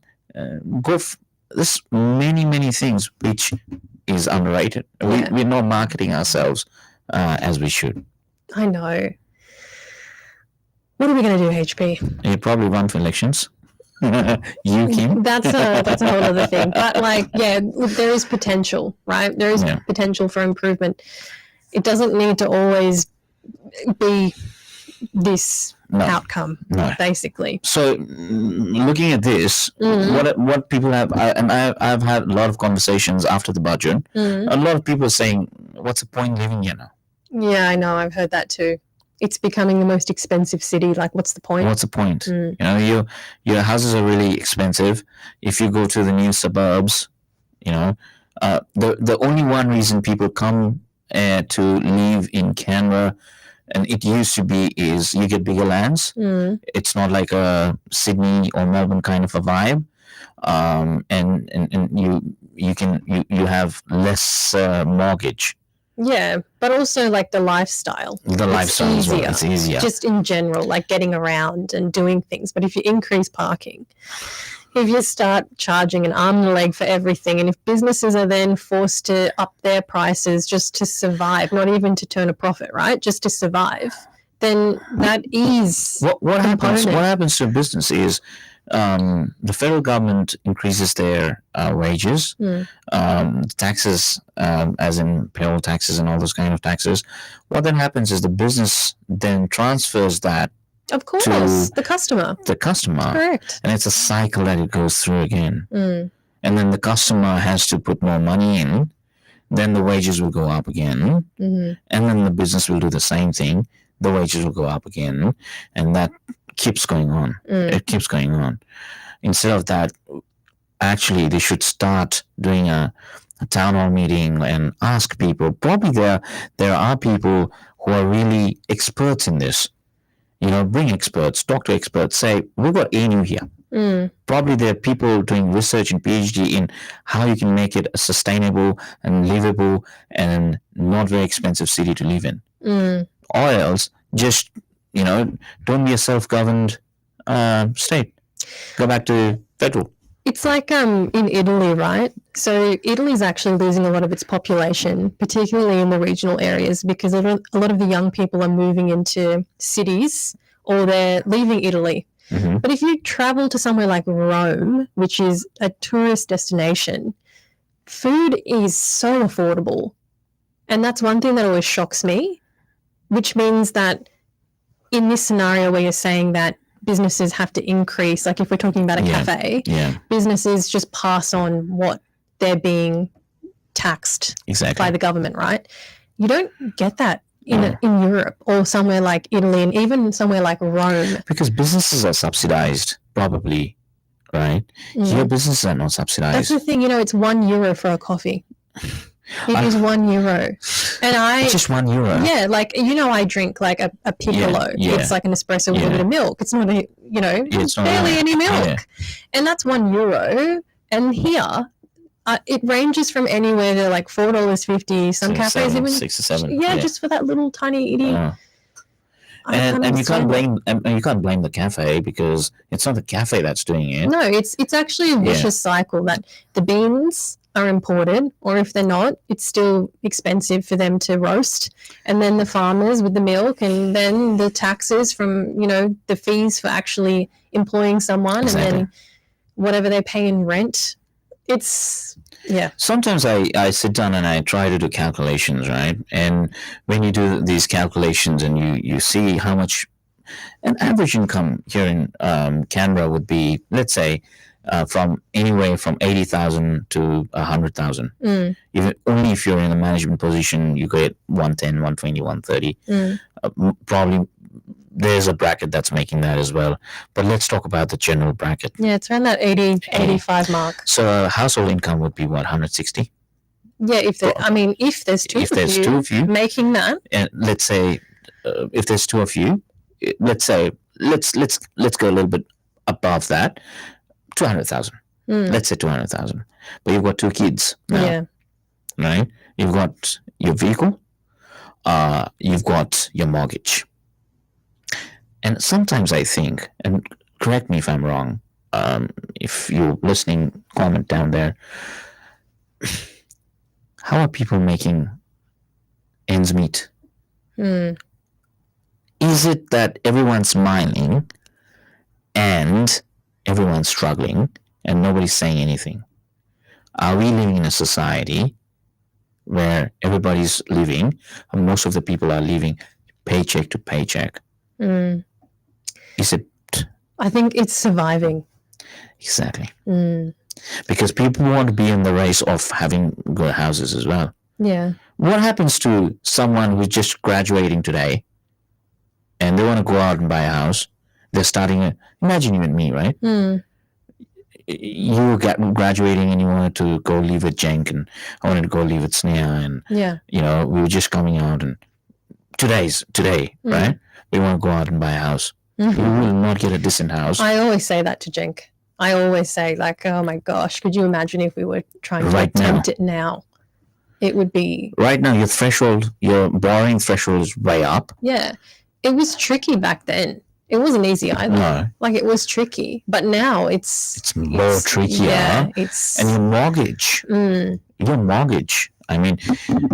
there's many things which is underrated. We're not marketing ourselves as we should. I know. What are we going to do, HP? You probably run for elections. You, Kim? That's a whole other thing. But look, there is potential, right? There is potential for improvement. It doesn't need to always be this outcome, basically. So, looking at this, what people have, and I've had a lot of conversations after the budget. A lot of people are saying, "What's the point living here now?" Yeah, I know. I've heard that too. It's becoming the most expensive city. Like, what's the point? What's the point? You know, your houses are really expensive. If you go to the new suburbs, you know, the only one reason people come to live in Canberra, and it used to be, is you get bigger lands. It's not like a Sydney or Melbourne kind of a vibe, and you have less mortgage. Yeah, but also like the lifestyle. It's easier. Just in general, like getting around and doing things. But if you increase parking, if you start charging an arm and a leg for everything, and if businesses are then forced to up their prices just to survive, not even to turn a profit, right? Just to survive, then that is what happens. What happens to a business is the federal government increases their wages, taxes, as in payroll taxes and all those kind of taxes. What then happens is the business then transfers that. Of course, the customer. Correct. And it's a cycle that it goes through again. And then the customer has to put more money in. Then the wages will go up again. And then the business will do the same thing. The wages will go up again. And that keeps going on. It keeps going on. Instead of that, actually, they should start doing a town hall meeting and ask people. Probably there are people who are really experts in this. You know, bring experts, talk to experts, say, we've got ANU here. Probably there are people doing research and PhD in how you can make it a sustainable and livable and not very expensive city to live in. Or else, just, you know, don't be a self-governed state. Go back to federal. It's like in Italy, right? So Italy's actually losing a lot of its population, particularly in the regional areas, because a lot of the young people are moving into cities or they're leaving Italy. But if you travel to somewhere like Rome, which is a tourist destination, food is so affordable. And that's one thing that always shocks me, which means that in this scenario where you're saying that businesses have to increase, like if we're talking about a cafe, businesses just pass on what they're being taxed by the government, right? You don't get that in Europe or somewhere like Italy, and even somewhere like Rome. Because businesses are subsidized, probably, right? Here, businesses are not subsidized. That's the thing, you know, it's €1 for a coffee. It is €1. And it's just €1. Yeah, like, you know, I drink like a piccolo. It's like an espresso with a bit of milk. It's not it's barely any milk. And that's €1. And here, it ranges from anywhere to like $4.50. Some cafes even 6 or 7. Yeah, just for that little tiny itty. And you can't blame the cafe, because it's not the cafe that's doing it. No, it's actually a vicious cycle that the beans are imported, or if they're not, it's still expensive for them to roast, and then the farmers with the milk, and then the taxes from, you know, the fees for actually employing someone, and then whatever they pay in rent. It's Sometimes I sit down and I try to do calculations, right? And when you do these calculations and you see how much An average income here in Canberra would be, let's say, from anywhere from 80,000 to 100,000. Even only if you're in a management position, you get 110, 120, 130. Probably there's a bracket that's making that as well. But let's talk about the general bracket. Yeah, it's around that 80, 85 mark. So household income would be what, 160? Yeah, if there's two of you making that, and let's say if there's two of you, let's say let's go a little bit above that, 200,000. Let's say 200,000. But you've got two kids now, right? You've got your vehicle, you've got your mortgage, and sometimes I think, and correct me if I'm wrong, if you're listening, comment down there. How are people making ends meet? Is it that everyone's smiling and everyone's struggling and nobody's saying anything? Are we living in a society where everybody's living, and most of the people are living paycheck to paycheck? Is it? I think it's surviving. Exactly. Because people want to be in the race of having good houses as well. Yeah. What happens to someone who's just graduating today and they want to go out and buy a house? They're starting imagine you and me, right? You got graduating and you wanted to go live with Jenk, and I wanted to go live with Sneha, and we were just coming out, and today, right? We want to go out and buy a house. We will not get a decent house. I always say that to Jenk. I always say, like, oh my gosh, could you imagine if we were trying to attempt it now? It would be... Right now, your borrowing threshold is way up. Yeah. It was tricky back then. It wasn't easy either. No. Like, it was tricky. But now it's more trickier. Yeah. And your mortgage. Your mortgage. I mean,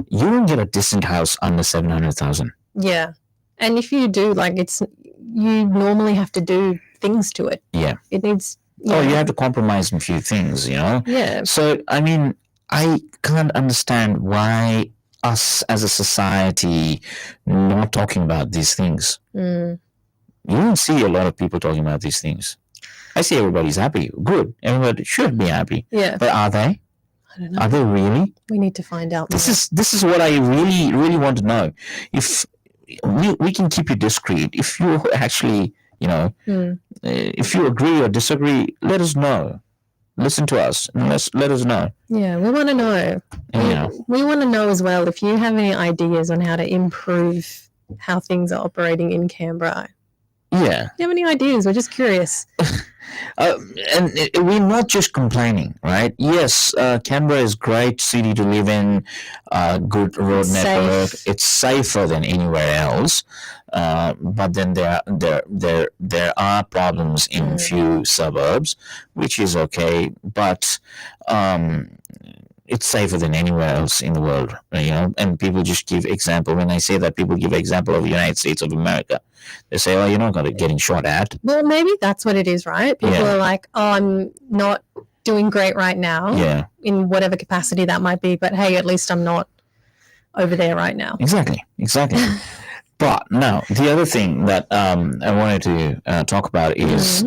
you don't get a decent house under 700,000. Yeah. And if you do, like, you normally have to do things to it. Yeah. It needs... you have to compromise on a few things, Yeah. So, I mean, I can't understand why us as a society not talking about these things. You don't see a lot of people talking about these things. I see everybody's happy. Good. Everybody should be happy. Yeah. But are they? I don't know. Are they really? We need to find out more. This is what I really, really want to know. If we can keep it discreet, if you actually... if you agree or disagree, let us know. Listen to us and let us know. Yeah, we want to know. We want to know as well if you have any ideas on how to improve how things are operating in Canberra. Yeah. Do you have any ideas? We're just curious. And we're not just complaining, right? Yes, Canberra is a great city to live in, good road network. It's safer than anywhere else. But then there are problems in few suburbs, which is okay. But it's safer than anywhere else in the world, and people just give example. When I say that, people give example of the United States of America. They say, oh, you're not going to getting shot at. Well, maybe that's what it is, right? People are like, oh, I'm not doing great right now in whatever capacity that might be, but hey, at least I'm not over there right now. Exactly. But now, the other thing that I wanted to talk about is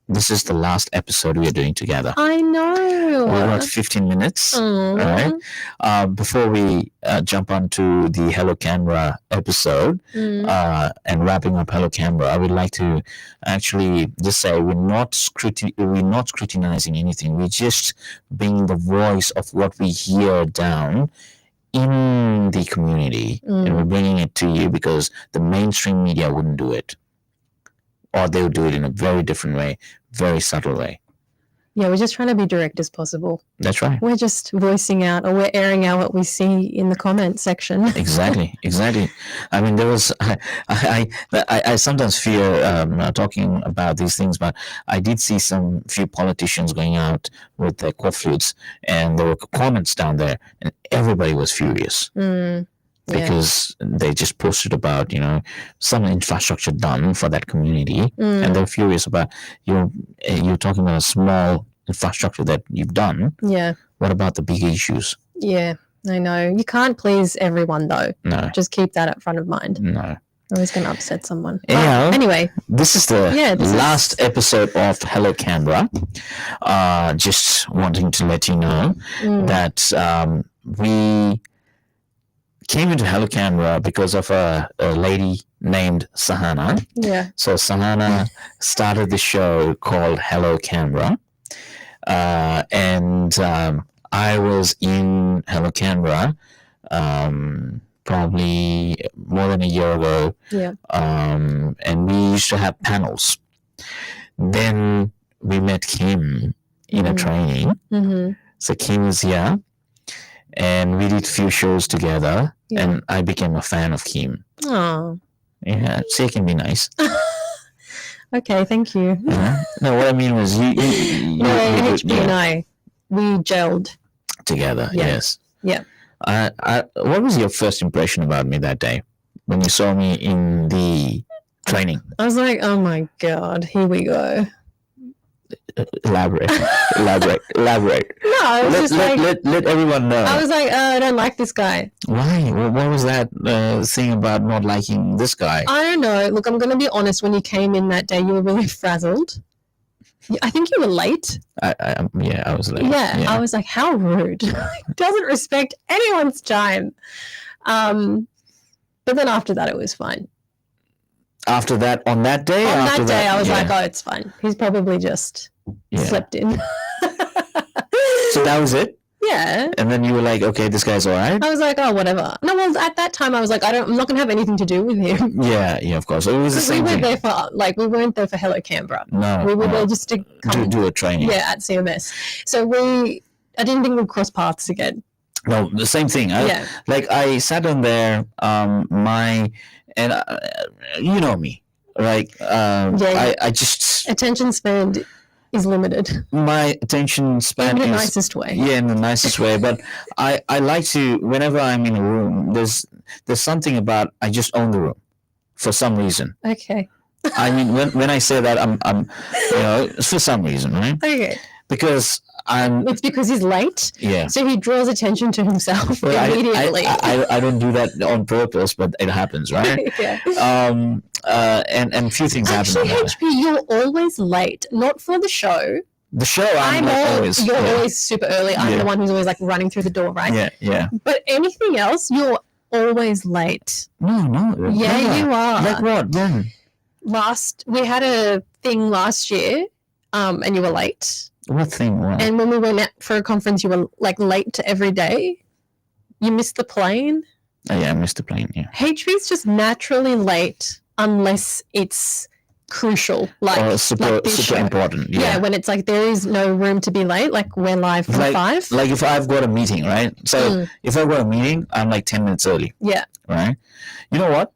this is the last episode we are doing together. I know. We're at 15 minutes. All right. Before we jump onto the Hello Canberra episode and wrapping up Hello Canberra, I would like to actually just say we're not scrutinizing anything. We're just being the voice of what we hear down in the community, and we're bringing it to you because the mainstream media wouldn't do it, or they would do it in a very different way, very subtle way. Yeah, we're just trying to be direct as possible. That's right. We're just voicing out, or we're airing out what we see in the comment section. Exactly. I mean, there was I sometimes fear talking about these things, but I did see few politicians going out with their quad flutes, and there were comments down there, and everybody was furious. Because they just posted about, some infrastructure done for that community, and they're furious about you're talking about a small infrastructure that you've done. Yeah. What about the big issues? Yeah, I know. You can't please everyone though. No. Just keep that at front of mind. No. Always going to upset someone. Anyhow, Anyway, this is the this last episode of Hello Canberra. Just wanting to let you know that we came into Hello Canberra because of a lady named Sahana. Yeah. So Sahana started the show called Hello Canberra. And I was in Hello Canberra probably more than a year ago. Yeah. And we used to have panels. Then we met Kim in a training. Mm-hmm. So Kim was here and we did a few shows together. Yeah. And I became a fan of Kim. Oh. Yeah, she can be nice. Okay, thank you. No, what I mean was you HB and I, we gelled together. Yeah. Yes. Yeah. What was your first impression about me that day when you saw me in the training? I was like, oh my God, here we go. Elaborate. No, I was just like, let everyone know. I was like, I don't like this guy. Why? What was that thing about not liking this guy? I don't know. Look, I'm going to be honest. When you came in that day, you were really frazzled. I think you were late. I was late. Yeah, I was like, how rude. Doesn't respect anyone's time. But then after that, it was fine. After that, on that day? On that day, I was like, oh, it's fine. He's probably just slept in. So that was it? Yeah. And then you were like, okay, this guy's all right? I was like, oh, whatever. No, well, at that time, I was like, I'm not going to have anything to do with him. Yeah, of course. It was the same thing. We weren't there for Hello Canberra. No. We were there just to do a training. Yeah, at CMS. So I didn't think we'd cross paths again. No, the same thing. I sat on there, you know me, right? I just... Attention span is limited. My attention span in the nicest way. Yeah, in the nicest way. But I like to, whenever I'm in a room, there's something about, I just own the room for some reason. Okay. I mean, when I say that, I'm for some reason, right? Okay. Because it's because he's late. Yeah. So he draws attention to himself immediately. I don't do that on purpose, but it happens, right? Yeah. And few things happen. Actually, HP, you're always late. Not for the show. The show, I'm always. You're always super early. I'm the one who's always like running through the door, right? Yeah. But anything else, you're always late. No. Yeah, never. you are. Like what? When? We had a thing last year, and you were late. What thing? What? And when we went out for a conference, you were like late to every day. You missed the plane. Oh, yeah, I missed the plane. Yeah. HV's just naturally late unless it's crucial, like super show. important. Yeah, when it's like there is no room to be late, like we're live from 5. Like if I've got a meeting, right? So if I've got a meeting, I'm like 10 minutes early. Yeah. Right. You know what?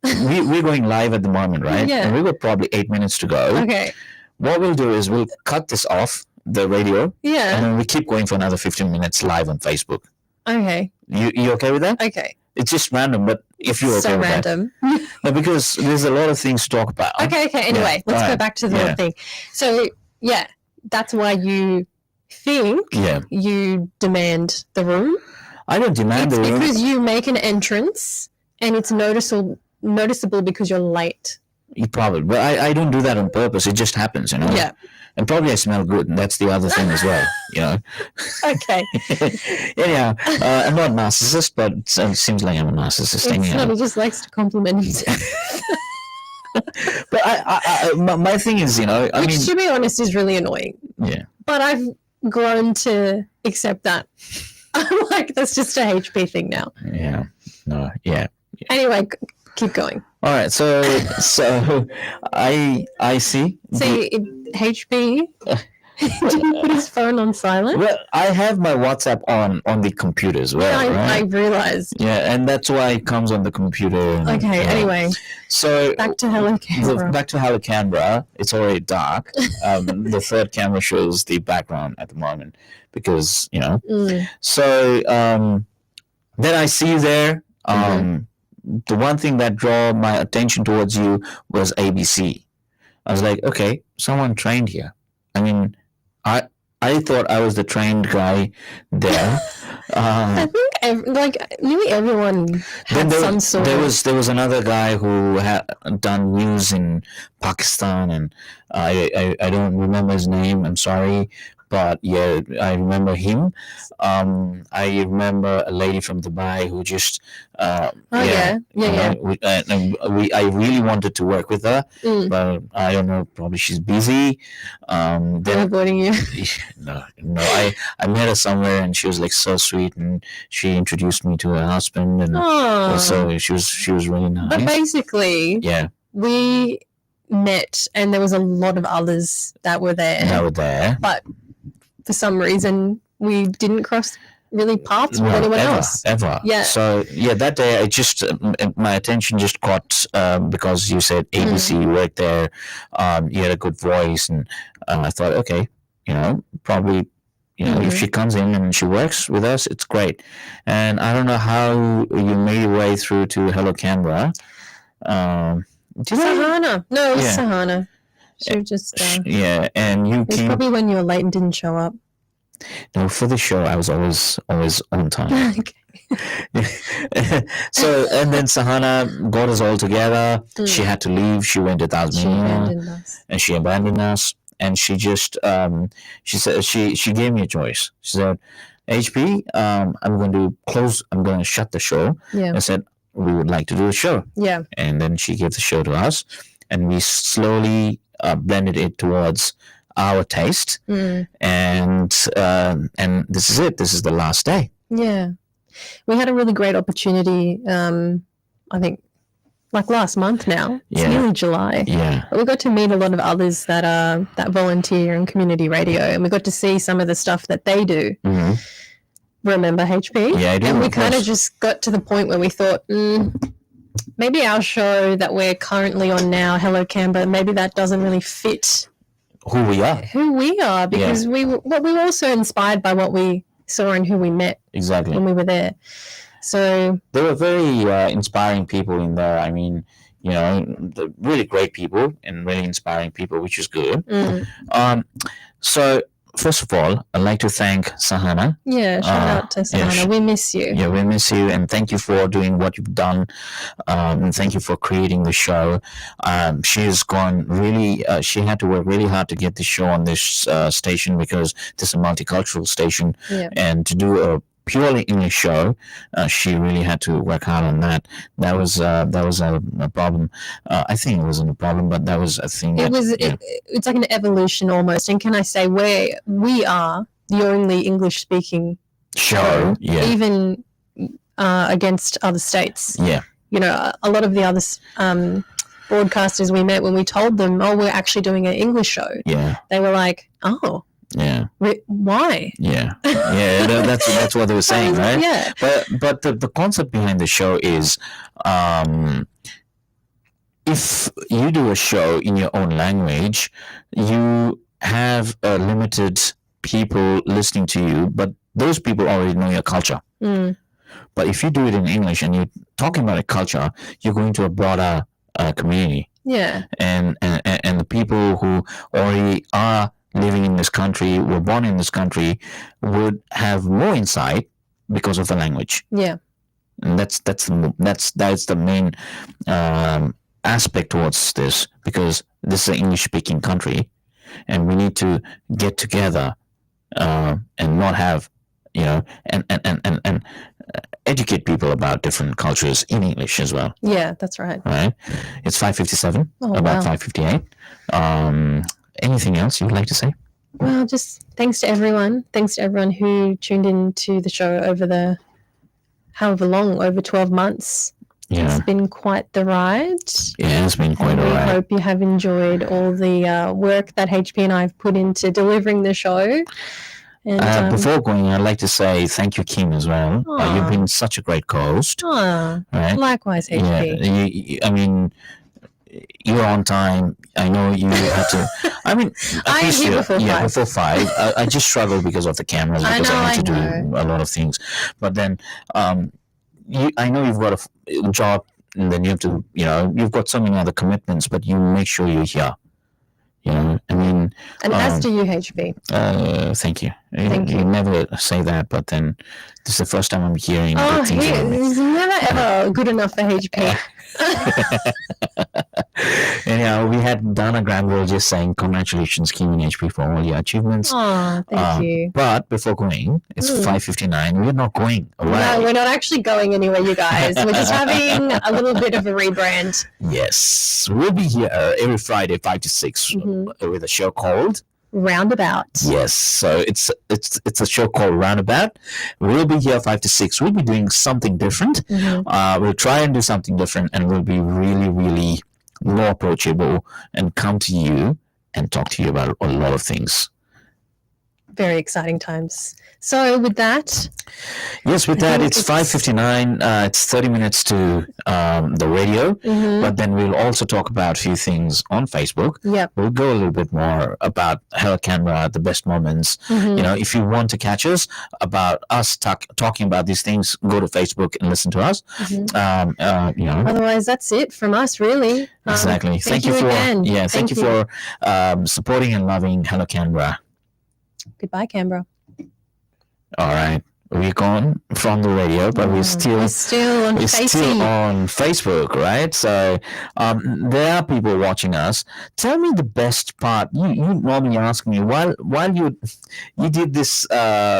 We're going live at the moment, right? Yeah. And we've got probably 8 minutes to go. Okay. What we'll do is we'll cut this off the radio. Yeah. And then we keep going for another 15 minutes live on Facebook. Okay. You okay with that? Okay. It's just random, but if you're okay with random. that. No, because there's a lot of things to talk about. Okay. Anyway, let's go back to the thing. So, that's why you think you demand the room. I don't demand the room. It's because you make an entrance and it's noticeable because you're late. You probably, but I don't do that on purpose. It just happens, Yeah. And probably I smell good, and that's the other thing as well, Okay. Anyhow, I'm not a narcissist, but it seems like I'm a narcissist. He just likes to compliment himself. But my thing is, Which, to be honest, is really annoying. Yeah. But I've grown to accept that. I'm like, that's just a HP thing now. Yeah. No. Yeah. Anyway, keep going. All right. So I see. See, HP didn't put his phone on silent. Well, I have my WhatsApp on the computer as well. Yeah, right? I realized. Yeah, and that's why it comes on the computer. Okay. Anyway. So back to Hello Canberra. Back to Hello Canberra. It's already dark. The third camera shows the background at the moment because So then I see you there. The one thing that drew my attention towards you was ABC. I was like, okay, someone trained here. I mean, I I thought I was the trained guy there. I think nearly everyone had some sort of. There was another guy who had done news in Pakistan, and I don't remember his name. I'm sorry, but yeah, I remember him. I remember a lady from Dubai who just Yeah. I really wanted to work with her, Mm. but I don't know. Probably she's busy. I'm Then avoiding you. no, I met her somewhere, and she was like so sweet, and she introduced me to her husband, and Oh. so she was really But nice. basically, Yeah, we met, and there was a lot of others that were there. they were there. But for some reason, we didn't cross really paths with anyone else. Ever. Yeah. So yeah, that day I just my attention just caught because you said ABC, you worked there, you had a good voice, and I thought, okay, probably. If she comes in and she works with us, it's great. And I don't know how you made your way through to Hello Canberra. Sahana. No, it was Yeah. Sahana. She was just. Yeah, and you It was came. probably when you were late and didn't show up. No, for the show, I was always on time. So, and then Sahana got us all together. She had to leave. She went to She Tasmania, abandoned us. and she abandoned us. And she just, she said, she gave me a choice. She said, HP, I'm going to shut the show. Yeah. I said, we would like to do a show. Yeah. And then she gave the show to us, and we slowly blended it towards our taste. And this is it. This is the last day. Yeah. We had a really great opportunity, I think, like last month now. It's Yeah. nearly July. Yeah. But we got to meet a lot of others that volunteer in community radio, and we got to see some of the stuff that they do. Mm-hmm. Remember HP? Yeah, I do. And we of kind of course. just got to the point where we thought, maybe our show that we're currently on now, Hello Canberra, maybe that doesn't really fit who we are. who we are, because we were also inspired by what we saw and who we met Exactly. when we were there. So There were very inspiring people in there. I mean, the really great people and really inspiring people, which is good. So first of all, I'd like to thank Sahana. yeah, shout out to Sahana. We miss you. Yeah, we miss you, and thank you for doing what you've done, and thank you for creating the show. She's gone really. She had to work really hard to get the show on this station, because this is a multicultural station, Yeah. and to do a purely English show, she really had to work hard on that. That was a problem. I think it wasn't a problem, but that was a thing. It's like an evolution almost. And can I say we are the only English speaking show. Yeah. even against other states. Yeah. A lot of the other broadcasters we met, when we told them, oh, we're actually doing an English show, Yeah. they were like, oh, Yeah. why? Yeah. Yeah. That's what they were saying, right? Yeah. But the concept behind the show is, if you do a show in your own language, you have a limited people listening to you, but those people already know your culture. But if you do it in English and you're talking about a culture, you're going to a broader community, Yeah. and the people who already are living in this country, were born in this country, would have more insight because of the language. Yeah. And that's the main aspect towards this, because this is an English-speaking country, and we need to get together and not have, and educate people about different cultures in English as well. Yeah, that's right. Right? It's 5:57, Oh, about wow. 5:58. Anything else you'd like to say? Well, just thanks to everyone. Thanks to everyone who tuned in to the show over the however long, over 12 months. Yeah. It's been quite the ride. Yeah, it's been quite And all we right. hope you have enjoyed all the work that HP and I have put into delivering the show. And Before going, I'd like to say thank you, Kim, as well. Aw. You've been such a great co-host. Right? Likewise, HP. Yeah, I mean, you're on time. I know you had to. I mean, I am here before 5. Before 5. I just struggle because of the cameras, I because I need to know. do a lot of things. But then, I know you've got a job, and then you have to, you've got so many other commitments, but you make sure you're here. I mean, And as do you, HP. thank you. Thank You you. never say that, but then this is the first time I'm hearing good things about me. He's never ever good enough for HP. Anyhow, we had Dana Granville just saying, congratulations, Kim and HP, for all your achievements. Oh, thank you. But before going, it's 5:59. We're not going away. No, we're not actually going anywhere, you guys. We're just having a little bit of a rebrand. Yes, we'll be here every Friday, 5 to 6, with a show called Roundabout. Yes, so it's a show called Roundabout. We'll be here 5 to 6. We'll be doing something different. We'll try and do something different, and we'll be really, really more approachable and come to you and talk to you about a lot of things. Very exciting times. So with that, yes, with that, it's 5:59. It's 30 minutes to the radio, but then we'll also talk about a few things on Facebook. Yep. We'll go a little bit more about Hello Canberra, the best moments. If you want to catch us about us talking about these things, go to Facebook and listen to us. Otherwise, that's it from us, really. Exactly. Thank you again. Thank you for supporting and loving Hello Canberra. Goodbye, Canberra. All right, we're gone from the radio, but we're still on Facebook, right? So there are people watching us. Tell me the best part. You normally ask me while you did this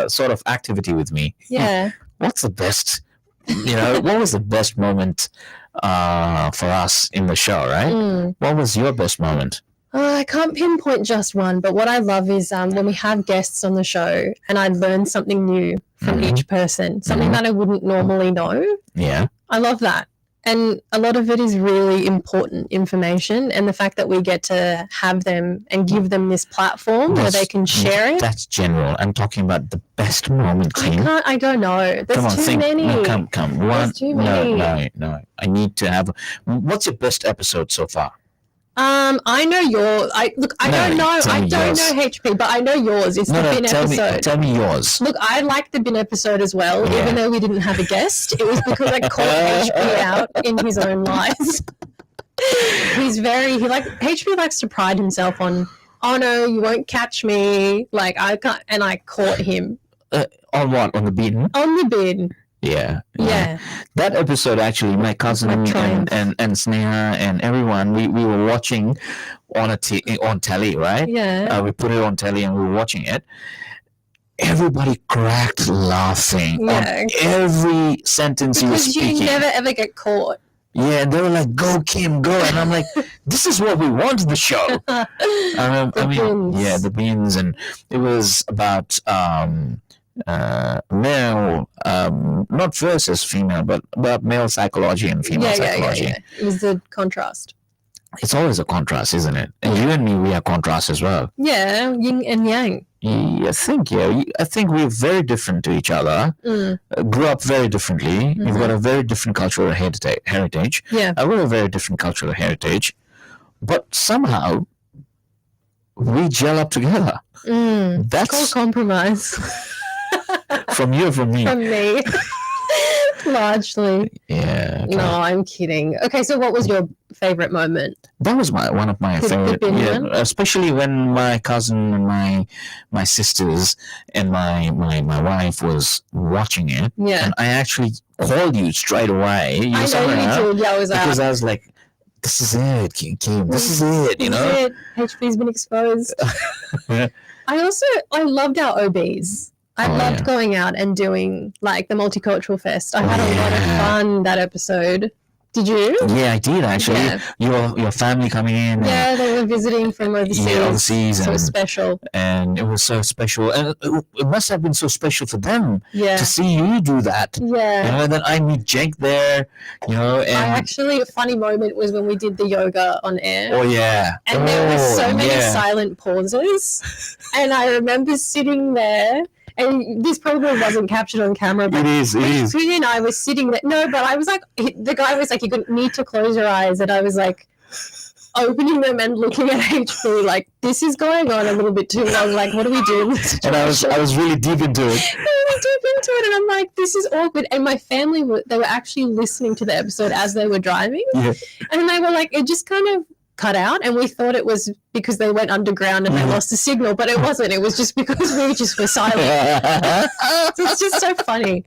sort of activity with me. Yeah. What's the best? What was the best moment for us in the show, right? What was your best moment? I can't pinpoint just one, but what I love is when we have guests on the show and I learn something new from each person, something that I wouldn't normally know. Yeah. I love that. And a lot of it is really important information, and the fact that we get to have them and give them this platform where they can share it. That's general. I'm talking about the best moment, Kim. I don't know. There's too many. No, come. One. There's too many. No. I need to have. What's your best episode so far? I know yours. I don't know HP, but I know yours. It's the bin episode. Tell me yours. Look, I like the bin episode as well, even though we didn't have a guest. It was because I called HP out in his own lies. HP likes to pride himself on, oh no, you won't catch me. Like I can't, and I caught him. On what? On the bin? On the bin. Yeah. That episode, actually, my cousin and Sneha and everyone, we were watching on telly, right? Yeah. We put it on telly and we were watching it. Everybody cracked laughing on every sentence he was speaking. Because you never ever get caught. Yeah, and they were like, "Go, Kim, go!" And I'm like, "This is what we want in the show." The bins, and it was about male, not versus female, but about male psychology and female psychology. Yeah. It was the contrast. It's always a contrast, isn't it? And you and me, we are contrast as well. Yeah, yin and yang. I think we're very different to each other. Grew up very differently. We've got a very different cultural heritage. Yeah. I've got a very different cultural heritage. But somehow, we gel up together. That's called compromise. From you or from me? From me. Largely. Yeah. Okay. No, I'm kidding. Okay, so what was your favorite moment? That was one of my favorite. Especially when my cousin and my sisters and my wife was watching it. Yeah. And I actually called you straight away. I know you did. Yeah, I was because I was like, this is it, Kim. This is it, This is it. HP's been exposed. I loved our OBs. I loved going out and doing like the multicultural fest. I had a lot of fun that episode. Did you? Yeah, I did actually. Yeah. Your family coming in. Yeah, they were visiting from overseas. Yeah, overseas. So special. And it was so special. And it must have been so special for them to see you do that. Yeah. And then I meet Jake there, And actually, a funny moment was when we did the yoga on air. Oh, yeah. And there were so many silent pauses. And I remember sitting there. And this probably wasn't captured on camera, but it is. Judy and I were sitting there. No, but I was like, the guy was like, you need to close your eyes. And I was like, opening them and looking at HP like, this is going on a little bit too long. Like, what do we do? And I was really deep into it. And I'm like, this is awkward. And my family they were actually listening to the episode as they were driving. Yeah. And they were like, it just kind of cut out, and we thought it was because they went underground and they lost the signal, but it wasn't. It was just because we just were silent. So it's just so funny.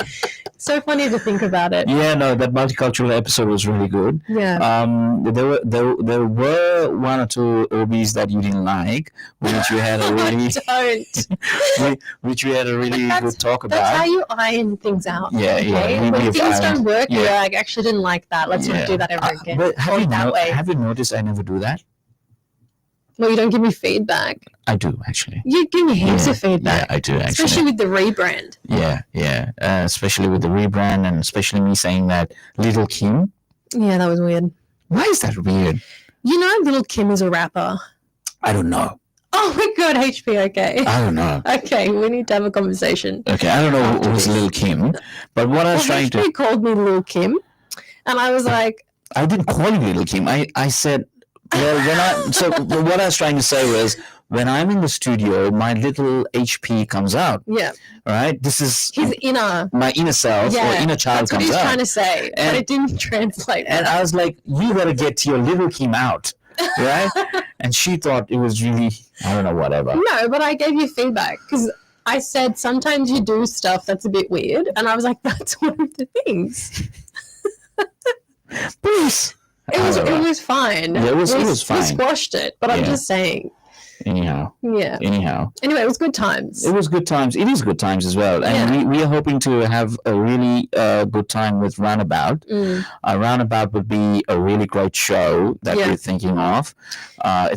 So funny to think about it. Yeah, no, that multicultural episode was really good. Yeah. There were one or two OBs that you didn't like, which we had a really which we had a really good talk about. That's how you iron things out. Yeah, okay? yeah. When things don't work, you're like, I actually didn't like that. Let's not do that ever again. But have you way. noticed I never do that? Well, you don't give me feedback. I do, actually. You give me heaps of feedback. Yeah, I do, actually. Especially with the rebrand. Yeah. Especially with the rebrand, and especially me saying that Little Kim. Yeah, that was weird. Why is that weird? You know Little Kim is a rapper. I don't know. Oh my God, HP, okay. I don't know. Okay, we need to have a conversation. Okay, I don't know who was Little Kim, but what I was trying HP called me Little Kim, and I was like... I didn't call you Little Kim. I said... Well, what I was trying to say was, when I'm in the studio, my little HP comes out. Yeah. Right? This is my inner self or inner child comes out. That's what he's trying to say, but it didn't translate. And I was like, you got to get your Little Kim out. Right? And she thought it was really, I don't know, whatever. No, but I gave you feedback because I said sometimes you do stuff that's a bit weird. And I was like, that's one of the things. Please. It was fine. Yeah, it was fine. We squashed it, but I'm just saying. Anyhow. Yeah. Anyway, it was good times. It was good times. It is good times as well. And we are hoping to have a really good time with Roundabout. Roundabout would be a really great show that we're thinking of.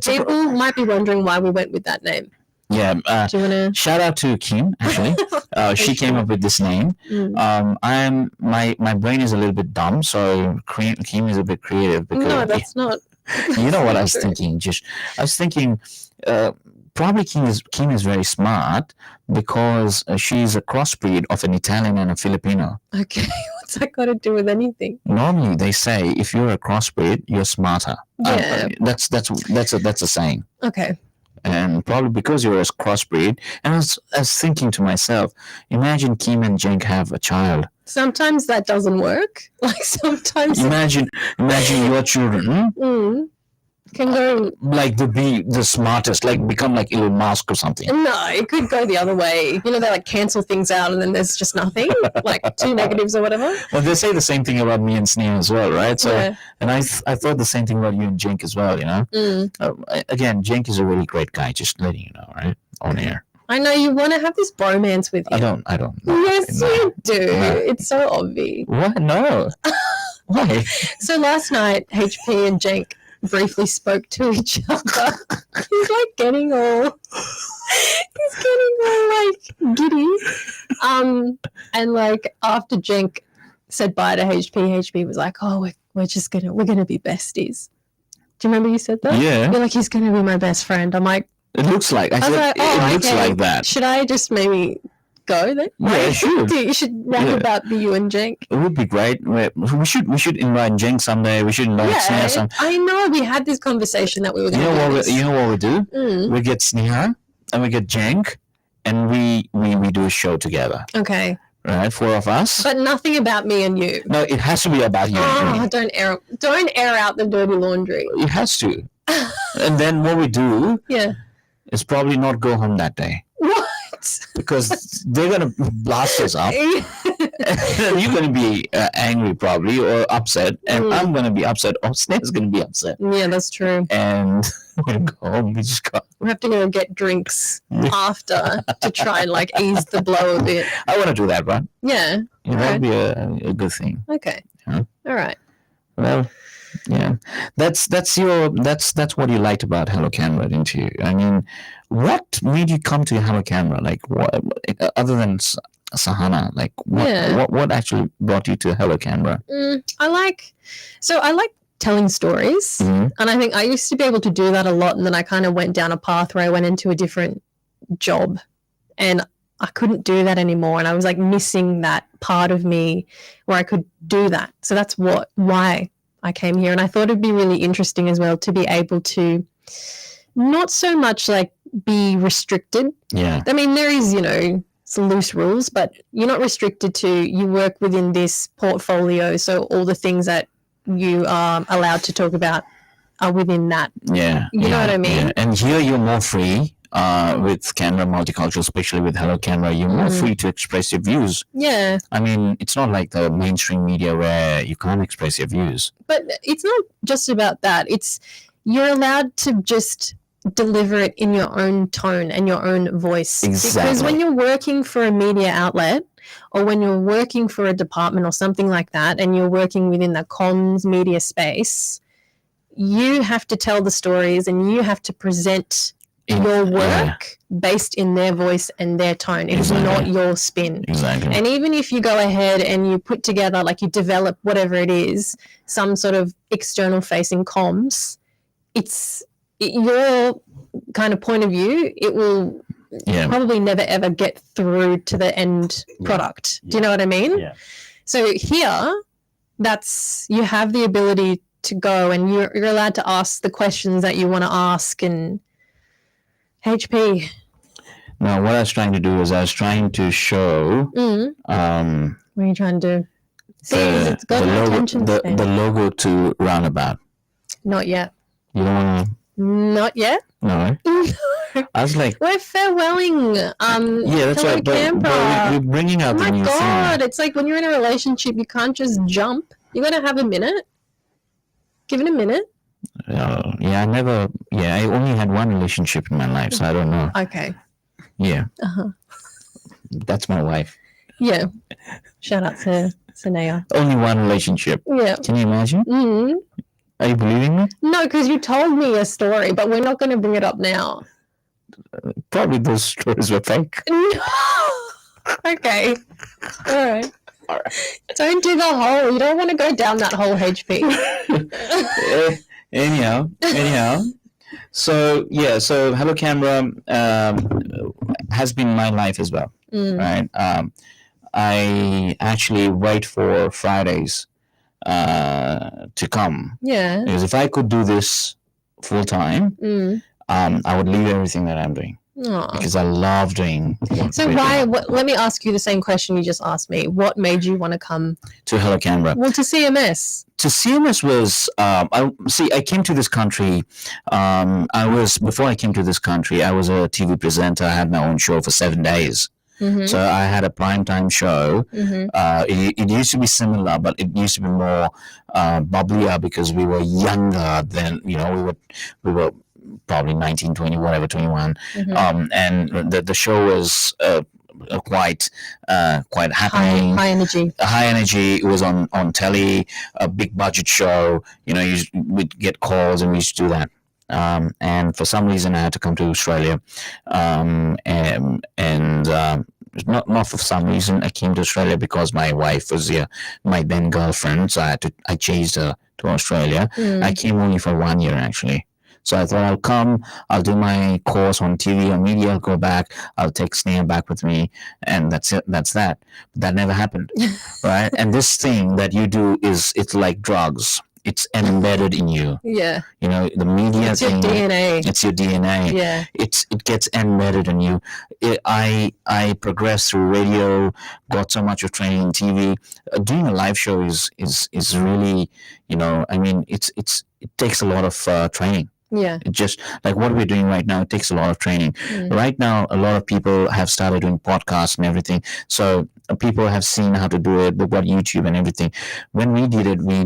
People might be wondering why we went with that name. Yeah. Do you wanna... Shout out to Kim, actually. She came up with this name. My brain is a little bit dumb, so Kim is a bit creative. Because, no, that's not. You know what I was thinking? I was thinking probably Kim is very smart because she's a crossbreed of an Italian and a Filipino. Okay, what's that got to do with anything? Normally, they say if you're a crossbreed, you're smarter. Yeah, that's a saying. Okay. And probably because you're a crossbreed, and I was thinking to myself, imagine Kim and Jenk have a child. Sometimes that doesn't work. Like sometimes. Imagine your children can go like to be the smartest, like become like Elon Musk or something. No, it could go the other way. You know, they like cancel things out, and then there's just nothing, like two negatives or whatever. Well, they say the same thing about me and Sneha as well, right? So, and I thought the same thing about you and Jenk as well. You know, again, Jenk is a really great guy. Just letting you know, right, on air. I know you want to have this bromance with him. I don't. Yes, you do. No. It's so obvious. What? No. Why? So last night, HP and Jenk briefly spoke to each other. He's like getting all like giddy. And like after Jenk said bye to HP was like, "Oh, we're gonna be besties." Do you remember you said that? Yeah. You're like, he's gonna be my best friend. I'm like, it looks like. It looks like that. Should I just maybe go then? Yeah, you should. You should Roundabout be you and Jenk. It would be great. We should invite Jenk someday. We should invite Sneha someday. I know we had this conversation that we were going to do. You know what we do? We get Sneha and we get Jenk, and we do a show together. Okay. Right, 4 of us. But nothing about me and you. No, it has to be about you and me. Don't air out the dirty laundry. It has to. And then what we do is probably not go home that day. What? Because they're going to blast us up. You're going to be angry probably or upset. And I'm going to be upset. Or Snake's going to be upset. Yeah, that's true. And we're going to go home. We have to go get drinks after to try and like ease the blow a bit. I want to do that, right? Yeah. That would be a good thing. Okay. Yeah. All right. Well, yeah, that's what you liked about Hello Canberra, didn't you? I mean, what made you come to Hello Canberra? Like, what other than Sahana? Like, what actually brought you to Hello Canberra? I like telling stories, and I think I used to be able to do that a lot, and then I kind of went down a path where I went into a different job, and I couldn't do that anymore, and I was like missing that part of me where I could do that. So that's why I came here, and I thought it'd be really interesting as well to be able to not so much like be restricted. Yeah. I mean, there is, some loose rules, but you're not restricted to, you work within this portfolio, so all the things that you are allowed to talk about are within that. Yeah. You know what I mean? Yeah. And here you're more free with Canberra Multicultural, especially with Hello Canberra. You're more free to express your views. Yeah. I mean, it's not like the mainstream media where you can't express your views. But it's not just about that. It's you're allowed to just deliver it in your own tone and your own voice. Exactly. Because when you're working for a media outlet or when you're working for a department or something like that and you're working within the comms media space, you have to tell the stories and you have to present your work based in their voice and their tone. It's not your spin. Exactly. And even if you go ahead and you put together, like you develop whatever it is, some sort of external facing comms, it's your kind of point of view, it will probably never ever get through to the end product. Do you know what I mean? Yeah. So here, you have the ability to go and you're allowed to ask the questions that you want to ask. And HP. Now, what I was trying to do is I was trying to show what are you trying to do? See, it's got my attention span. The logo to Roundabout. Not yet. You don't want to? Not yet? No. I was like, we're farewelling. Yeah, that's right. But we're bringing out the new thing. Oh my God, it's like when you're in a relationship, you can't just jump. You got to have a minute. Give it a minute. I only had one relationship in my life, so I don't know. Okay. Yeah. That's my wife. Yeah. Shout out to Sanaya. Only one relationship. Yeah. Can you imagine? Mm-hmm. Are you believing me? No, because you told me a story, but we're not going to bring it up now. Probably those stories were fake. Okay. All right. Don't do the whole. You don't want to go down that whole HP. Anyhow. So Hello Canberra has been my life as well, right? I actually wait for Fridays to come. Yeah. Because if I could do this full time, I would leave everything that I'm doing. Aww. Because I love doing. So let me ask you the same question you just asked me. What made you want to come to Hello Canberra? Well, to CMS. To CMS was I came to this country. Before I came to this country, I was a TV presenter. I had my own show for 7 days. Mm-hmm. So I had a primetime show. Mm-hmm. It used to be similar, but it used to be more bubblier because we were younger than we were probably 19, 20, whatever, 21. Mm-hmm. And the show was quite happening. High energy. High energy. It was on telly, a big budget show. We'd get calls and we used to do that. And for some reason I had to come to Australia. Not for some reason. I came to Australia because my wife was here, my then girlfriend. So I chased her to Australia. I came only for 1 year actually. So I thought I'll come, I'll do my course on TV or media, I'll go back, I'll take Sneha back with me, and that's it, that's that. But that never happened, right? And this thing that you do it's like drugs. It's embedded in you. Yeah. The media it's thing. Your DNA. It's your DNA. Yeah. It gets embedded in you. I progressed through radio, got so much of training in TV. Doing a live show is really, it takes a lot of training. Yeah. It just like what we're doing right now, it takes a lot of training. Right now, a lot of people have started doing podcasts and everything. So people have seen how to do it. They've got YouTube and everything. When we did it, we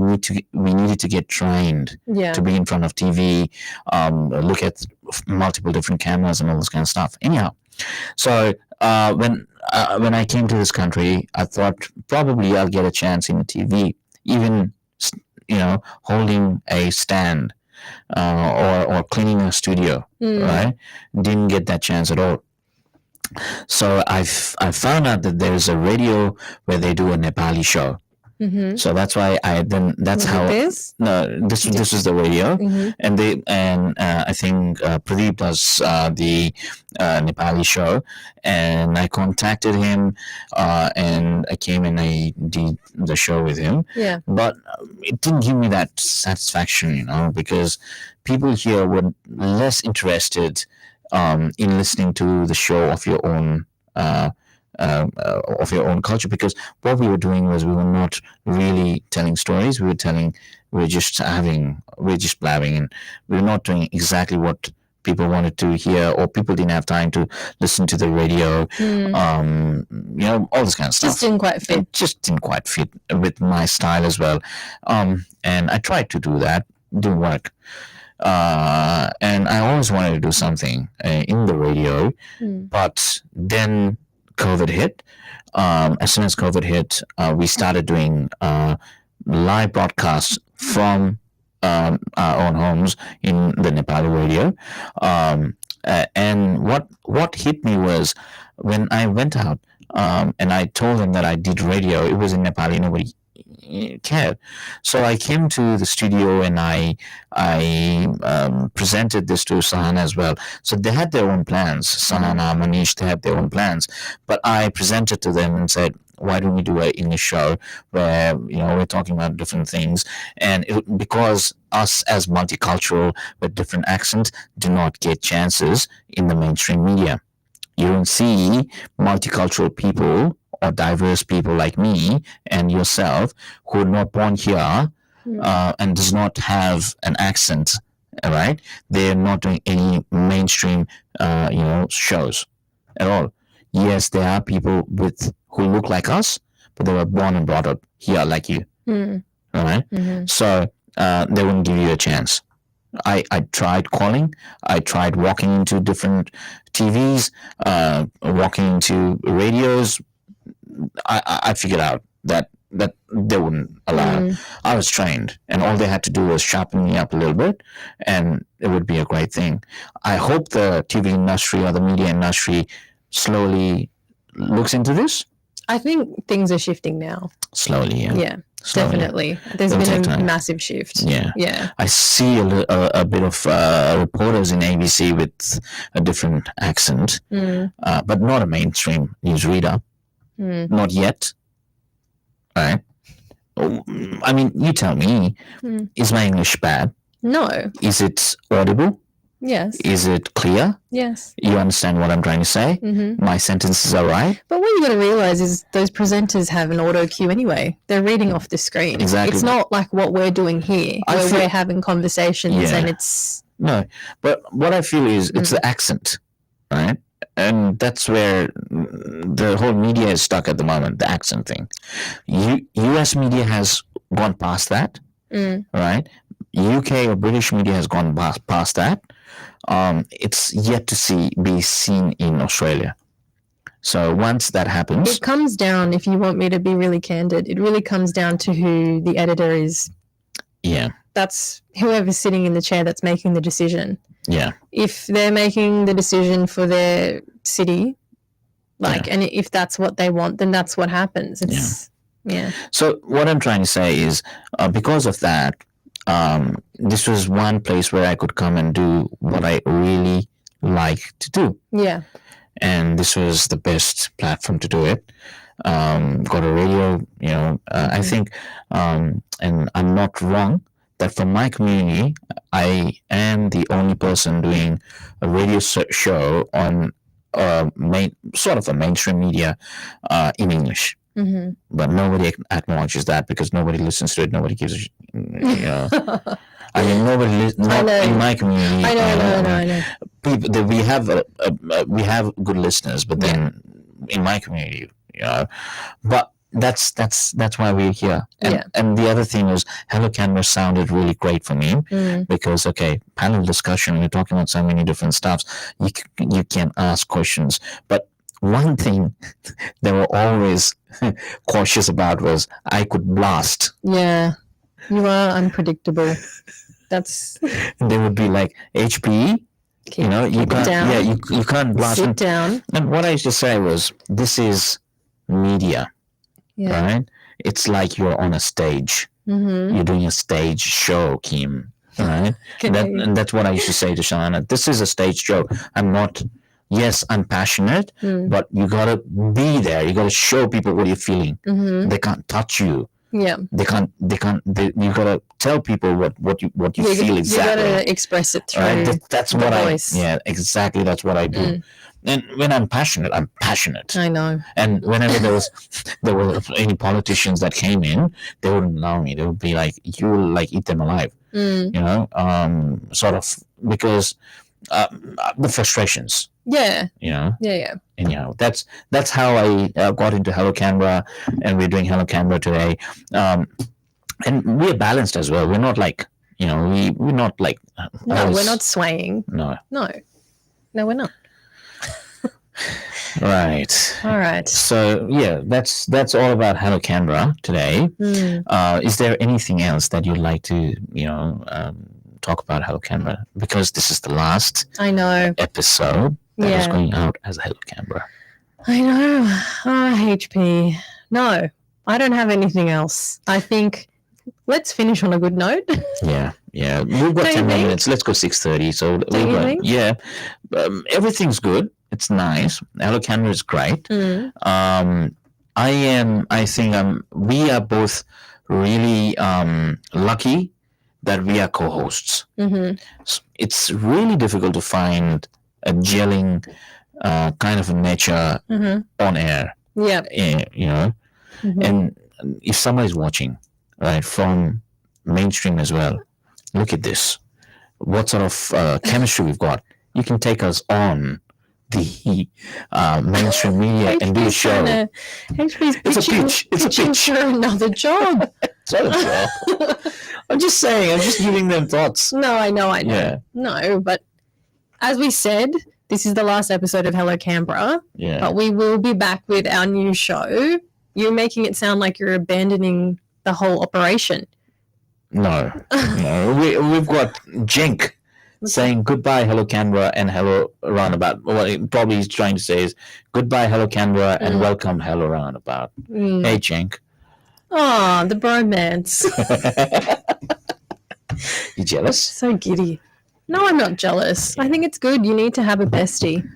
needed to get trained to be in front of TV, look at multiple different cameras and all this kind of stuff. Anyhow, so when I came to this country, I thought probably I'll get a chance in TV, even holding a stand. Or cleaning a studio, right? Didn't get that chance at all. So I found out that there is a radio where they do a Nepali show. Mm-hmm. So that's why this was the radio, and I think Pradeep does the Nepali show, and I contacted him, and I came and I did the show with him. Yeah, but it didn't give me that satisfaction, because people here were less interested in listening to the show of your own of your own culture, because what we were doing was we were not really telling stories. We were just blabbing, and we were not doing exactly what people wanted to hear, or people didn't have time to listen to the radio. All this kind of stuff. Just didn't quite fit. It just didn't quite fit with my style as well. And I tried to do that, didn't work. And I always wanted to do something in the radio, but then COVID hit. As soon as COVID hit, we started doing live broadcasts from our own homes in the Nepali radio. And what hit me was when I went out and I told them that I did radio. It was in Nepali. Nobody cared. So I came to the studio and I presented this to Sahana as well. So they had their own plans. Sahana, Manish, they had their own plans. But I presented to them and said, why don't we do an English show where we're talking about different things? And because us as multicultural with different accents do not get chances in the mainstream media. You don't see multicultural people or diverse people like me and yourself who are not born here and does not have an accent, right? They're not doing any mainstream, shows at all. Yes, there are people who look like us, but they were born and brought up here like you, right? So they wouldn't give you a chance. I tried calling. I tried walking into different TVs, walking into radios. I figured out that they wouldn't allow. I was trained, and all they had to do was sharpen me up a little bit, and it would be a great thing. I hope the TV industry or the media industry slowly looks into this. I think things are shifting now. Slowly, yeah. Yeah, Slowly. Definitely. There's been a massive shift. Yeah. I see a bit of reporters in ABC with a different accent, but not a mainstream newsreader. Not yet. All right. I mean, you tell me, is my English bad? No. Is it audible? Yes. Is it clear? Yes. You understand what I'm trying to say? My sentences are right? But what you got to realize is those presenters have an auto cue anyway. They're reading off the screen. Exactly. It's not like what we're doing here, where we're having conversations and it's... No, but what I feel is it's the accent, right? And that's where the whole media is stuck at the moment, the accent thing. US media has gone past that, right? UK or British media has gone past that. It's yet to be seen in Australia. So once that happens... It comes down, if you want me to be really candid, it really comes down to who the editor is. Yeah. That's whoever's sitting in the chair that's making the decision. Yeah. If they're making the decision for their city, and if that's what they want, then that's what happens. Yeah. So what I'm trying to say is, because of that, this was one place where I could come and do what I really like to do. Yeah. And this was the best platform to do it. Got a radio, I think, and I'm not wrong, that from my community, I am the only person doing a radio show on sort of a mainstream media in English. But nobody acknowledges that because nobody listens to it. Nobody gives I mean, in my community. I know. People, we have good listeners, but then in my community, but that's why we're here. And the other thing is, Hello Canberra sounded really great for me because panel discussion. We're talking about so many different stuffs. You can ask questions, but one thing they were always cautious about was I could blast. Yeah, you are unpredictable. That's. They would be like HPE. You can't. Down. You can't blast. Sit down. And what I used to say was, this is media, right? It's like you're on a stage. You're doing a stage show, Kim. Right? And that's what I used to say to Shana. This is a stage show. I'm not. Yes, I'm passionate, but you gotta be there. You gotta show people what you're feeling. They can't touch you. Yeah. They can't. You gotta tell people what you feel exactly. You gotta express it through. Right? That's what voice. exactly. That's what I do. And when I'm passionate. I know. And whenever there were any politicians that came in, they wouldn't allow me. They would be like, you will like eat them alive, Mm. you know, sort of, because the frustrations, Yeah. you know. Yeah. And that's how I got into Hello Canberra, and we're doing Hello Canberra today. And we're balanced as well. We're not like, we're not like No, always- we're not swaying. No. No, we're not. Right. All right. So yeah, that's all about Hello Canberra today. Mm. Is there anything else that you'd like to talk about Hello Canberra? Because this is the last I know. episode that is Yeah. going out as Hello Canberra. I know. HP. No, I don't have anything else. I think let's finish on a good note. Yeah. We've got Don't you 10 more think? minutes. Let's go 6:30. So Don't you think? yeah, everything's good. It's nice. Hello Canberra is great. Mm. We are both really lucky that we are co-hosts. Mm-hmm. It's really difficult to find a gelling kind of a nature Mm-hmm. on air, Yeah. Mm-hmm. and if somebody's watching, right, from mainstream as well, look at this. What sort of chemistry we've got. You can take us on the mainstream media and do a show. HP's It's a pitching, pitch. It's a pitching pitch. for another job. It's not a job. I'm just saying. I'm just giving them thoughts. No, I know. Yeah. No, but as we said, this is the last episode of Hello Canberra, Yeah. but we will be back with our new show. You're making it sound like you're abandoning the whole operation. No. We've got Jink saying goodbye, Hello Canberra, and hello Roundabout. What he probably he's trying to say is goodbye, Hello Canberra, and welcome, Hello Roundabout. Mm. Hey, Jink. Oh, the bromance. You jealous? So giddy. No, I'm not jealous. I think it's good. You need to have a bestie.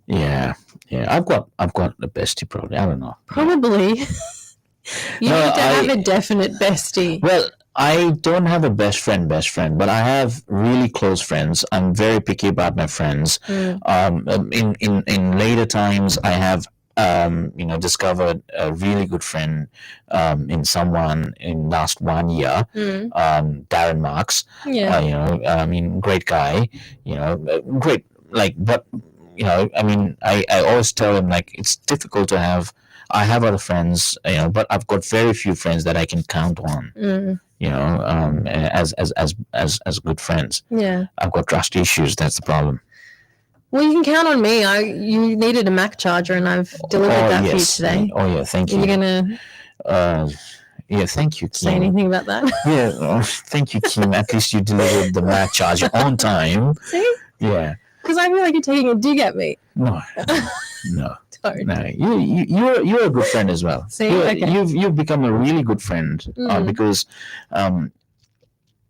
Yeah. I've got a bestie probably. I don't know. Probably. You No, need to have a definite bestie. Well, I don't have a best friend, but I have really close friends. I'm very picky about my friends. In later times, I have discovered a really good friend in someone in last 1 year, Darren Marks. Yeah. Great guy. Great. But I always tell him it's difficult to have. I have other friends, but I've got very few friends that I can count on. As good friends. Yeah. I've got trust issues. That's the problem. Well, you can count on me. You needed a Mac charger, and I've delivered that for you today. Oh yeah, thank you. Are you gonna Yeah, thank you, Kim. say anything about that? Yeah, thank you, Kim. At least you delivered the Mac charger on time. See? Yeah. Because I feel like you're taking a dig at me. No. Don't. No, you're a good friend as well. See? Okay. You've become a really good friend because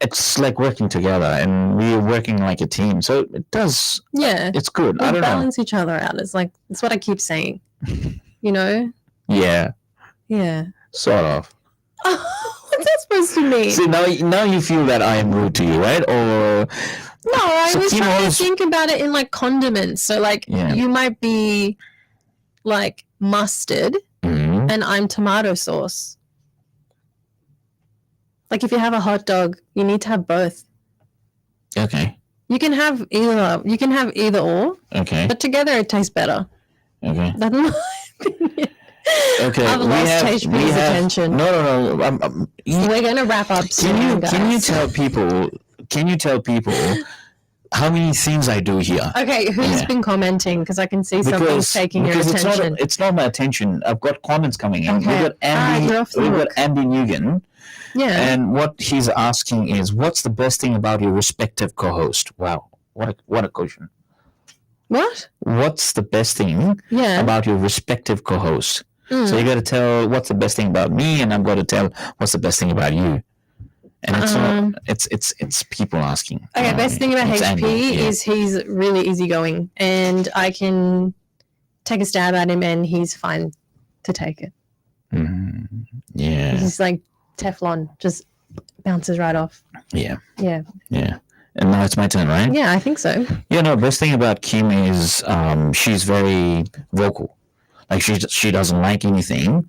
it's like working together, and we're working like a team. So it does. Yeah. It's good. We I don't know. balance each other out. It's what I keep saying. Yeah. Yeah. Sort of. What's that supposed to mean? See, now you feel that I am rude to you, right? Or No, I So was Kim trying always- to think about it in condiments. So Yeah. you might be mustard Mhm. and I'm tomato sauce. If you have a hot dog, you need to have both. Okay. You can have either or, Okay. but together it tastes better. Okay. That's my opinion. Okay. I've lost HP's attention. No. We're gonna wrap up soon, Can you guys. tell people how many things I do here? Okay, who's Yeah. been commenting? Because I can see something's taking your because attention. it's not my attention. I've got comments coming in. Okay. We've got Andy. you're off the We've got hook. Andy Nugent, Yeah. and what he's asking is, what's the best thing about your respective co-host? Wow, what a question. What? What's the best thing Yeah. about your respective co-host? Mm. So you got to tell what's the best thing about me, and I've got to tell what's the best thing about you. And it's not, it's people asking. Okay, best thing about It's HP Andy, yeah. is he's really easygoing, and I can take a stab at him, and he's fine to take it. Mhm. Yeah, He's like Teflon, just bounces right off. yeah, Yeah. yeah. And now it's my turn, right? Yeah, I think so. You know, best thing about Kim is she's very vocal. Like she doesn't like anything.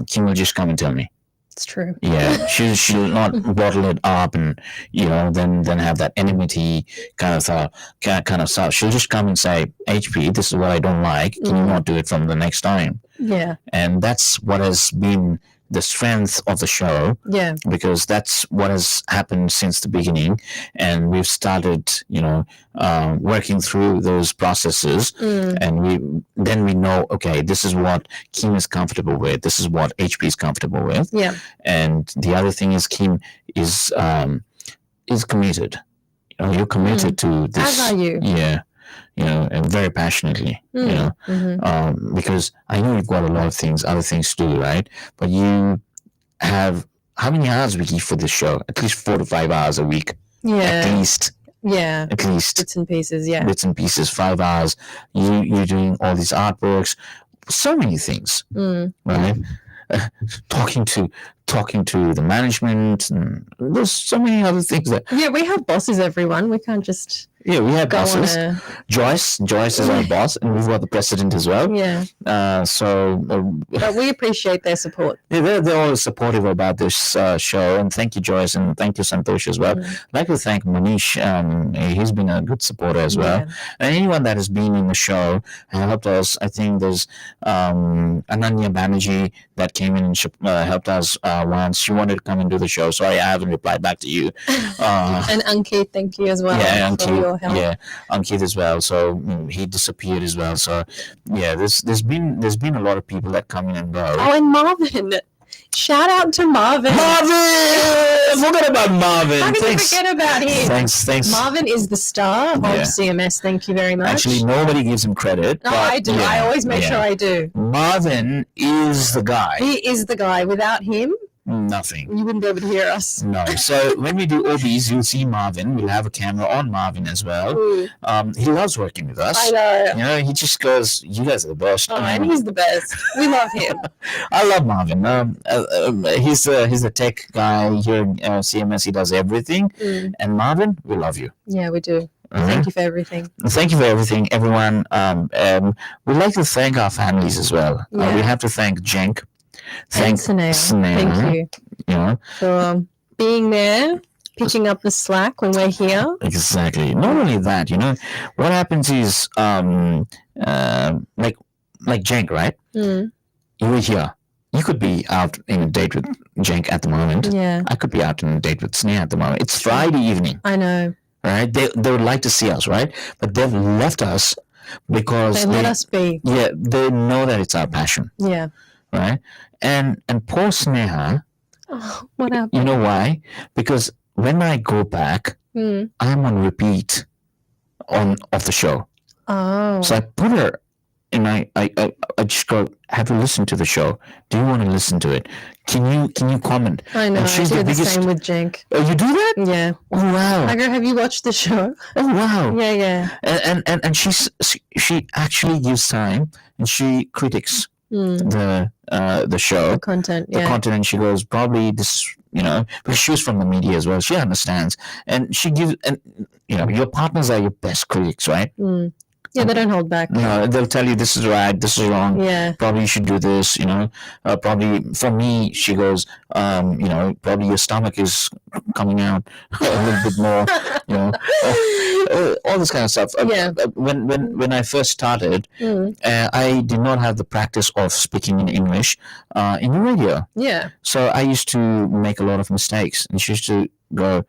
Kim will just come and tell me. It's true. Yeah, she'll not bottle it up and then have that enmity kind of stuff. She'll just come and say, HP, this is what I don't like. Can you not do it from the next time? Yeah. And that's what has been the strength of the show. Yeah. Because that's what has happened since the beginning, and we've started, working through those processes, and we know, okay, this is what Kim is comfortable with. This is what HP is comfortable with. Yeah. And the other thing is Kim is committed. You're committed to this. As are you. Yeah. And very passionately, because I know you've got a lot of other things to do, right? But you have, how many hours a week for this show? At least 4 to 5 hours a week. Yeah. At least. Yeah. At least. Bits and pieces, yeah. Bits and pieces, 5 hours. You're doing all these artworks, so many things, right? Talking to the management, and there's so many other things that. Yeah, we have bosses, everyone. We can't just. Yeah, we have go bosses. on Joyce is our boss, and we've got the president as well. Yeah. But we appreciate their support. Yeah, they're always supportive about this show, and thank you, Joyce, and thank you, Santosh, as well. I'd like to thank Manish. He's been a good supporter as well. Yeah. And anyone that has been in the show and helped us. I think there's Ananya Banerjee that came in and helped us once. She wanted to come and do the show. Sorry, I haven't replied back to you. And Ankit, thank you as well. Yeah, for your help. Yeah, Ankit as well. So he disappeared as well. So yeah, there's been a lot of people that come in and go. Oh, and Marvin. Shout out to Marvin. I forgot about Marvin. How can you forget about him? Thanks. Marvin is the star of CMS. Thank you very much. Actually, nobody gives him credit. No, but, I do. I always make sure I do. Marvin is the guy. He is the guy. Without him, nothing. You wouldn't be able to hear us. No. So when we do OBs, you'll see Marvin. We'll have a camera on Marvin as well. He loves working with us. I know. He just goes, you guys are the best. Oh, and he's the best. We love him. I love Marvin. He's the tech guy here in CMS. He does everything. And Marvin, we love you. Yeah, we do. Thank you for everything. Thank you for everything, everyone. We'd like to thank our families as well. We have to thank Jenk. Thank Sanea. Thank you. For being there, picking up the slack when we're here. Exactly. Not only that, what happens is, like Jenk, right? You were here. You could be out in a date with Jenk at the moment. Yeah. I could be out in a date with Sanea at the moment. It's Friday evening. I know. Right? They would like to see us, right? But they've left us because they let us be. Yeah, they know that it's our passion. Yeah. Right? And poor Sneha, what happened? You know why? Because when I go back, I'm on repeat of the show. Oh. So I put her in I just go, have you listened to the show? Do you want to listen to it? Can you comment? I know. And she's I do the biggest... same with Jenk. Oh, you do that? Yeah. Oh wow. I go, have you watched the show? Oh wow. Yeah. And she actually gives time and she critiques the show, the content, and she goes, probably this, because she was from the media as well. She understands, and she gives, and your partners are your best critics, right? Yeah, they don't hold back. No, they'll tell you this is right, this is wrong. Yeah. Probably you should do this, probably for me, she goes, probably your stomach is coming out a little bit more, all this kind of stuff. Yeah. When I first started, I did not have the practice of speaking in English in the radio. Yeah. So I used to make a lot of mistakes, and she used to go,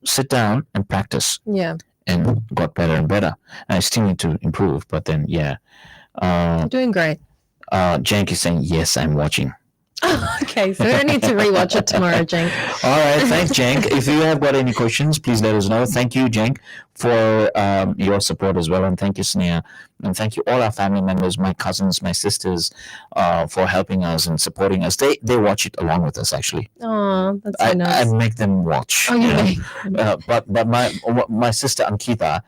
sit down and practice. Yeah. And got better and better. And I still need to improve, but then, You're doing great. Jenk is saying, yes, I'm watching. Oh, okay, so we don't need to rewatch it tomorrow, Jenk. All right, thanks, Jenk. If you have got any questions, please let us know. Thank you, Jenk, for your support as well. And thank you, Sanea. And thank you all our family members, my cousins, my sisters, for helping us and supporting us. They watch it along with us, actually. Oh, that's so nice. I make them watch. Oh, you make but my sister Ankita,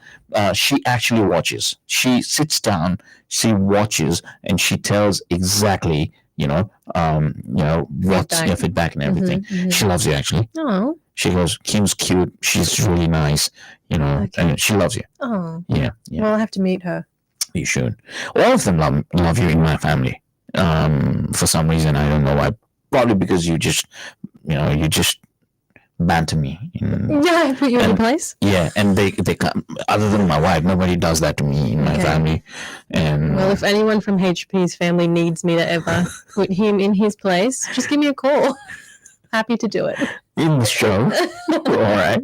she actually watches. She sits down, she watches, and she tells exactly, what's your feedback and everything. She loves you, actually. Oh. She goes, Kim's cute. She's really nice, and she loves you. Oh, Yeah. well, I'll have to meet her. You should. All of them love you in my family. For some reason, I don't know why. Probably because you just banter me. Yeah, I put you in your place. Yeah, and they come, other than my wife, nobody does that to me in my family. And well, if anyone from HP's family needs me to ever put him in his place, just give me a call. Happy to do it. In the show. All right.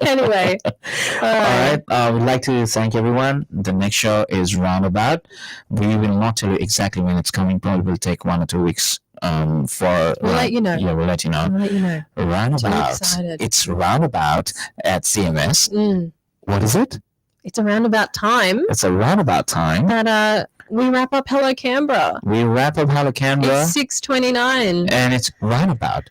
Anyway. All right. I would like to thank everyone. The next show is Roundabout. We will not tell you exactly when it's coming. Probably will take 1 or 2 weeks. We'll let you know. Yeah, we'll let you know. I'll let you know. Roundabout. It's Roundabout at CMS. What is it? It's around about time. It's around about time. That we wrap up Hello Canberra. We wrap up Hello Canberra. It's 6:29. And it's roundabout.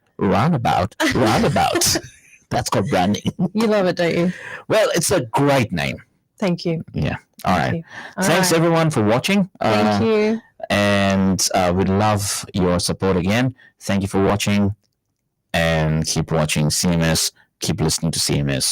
That's called branding. You love it, don't you? Well, it's a great name. Thank you. Yeah. All right. All Thanks right. everyone for watching. Thank you. And we'd love your support again. Thank you for watching. And keep watching CMS. Keep listening to CMS.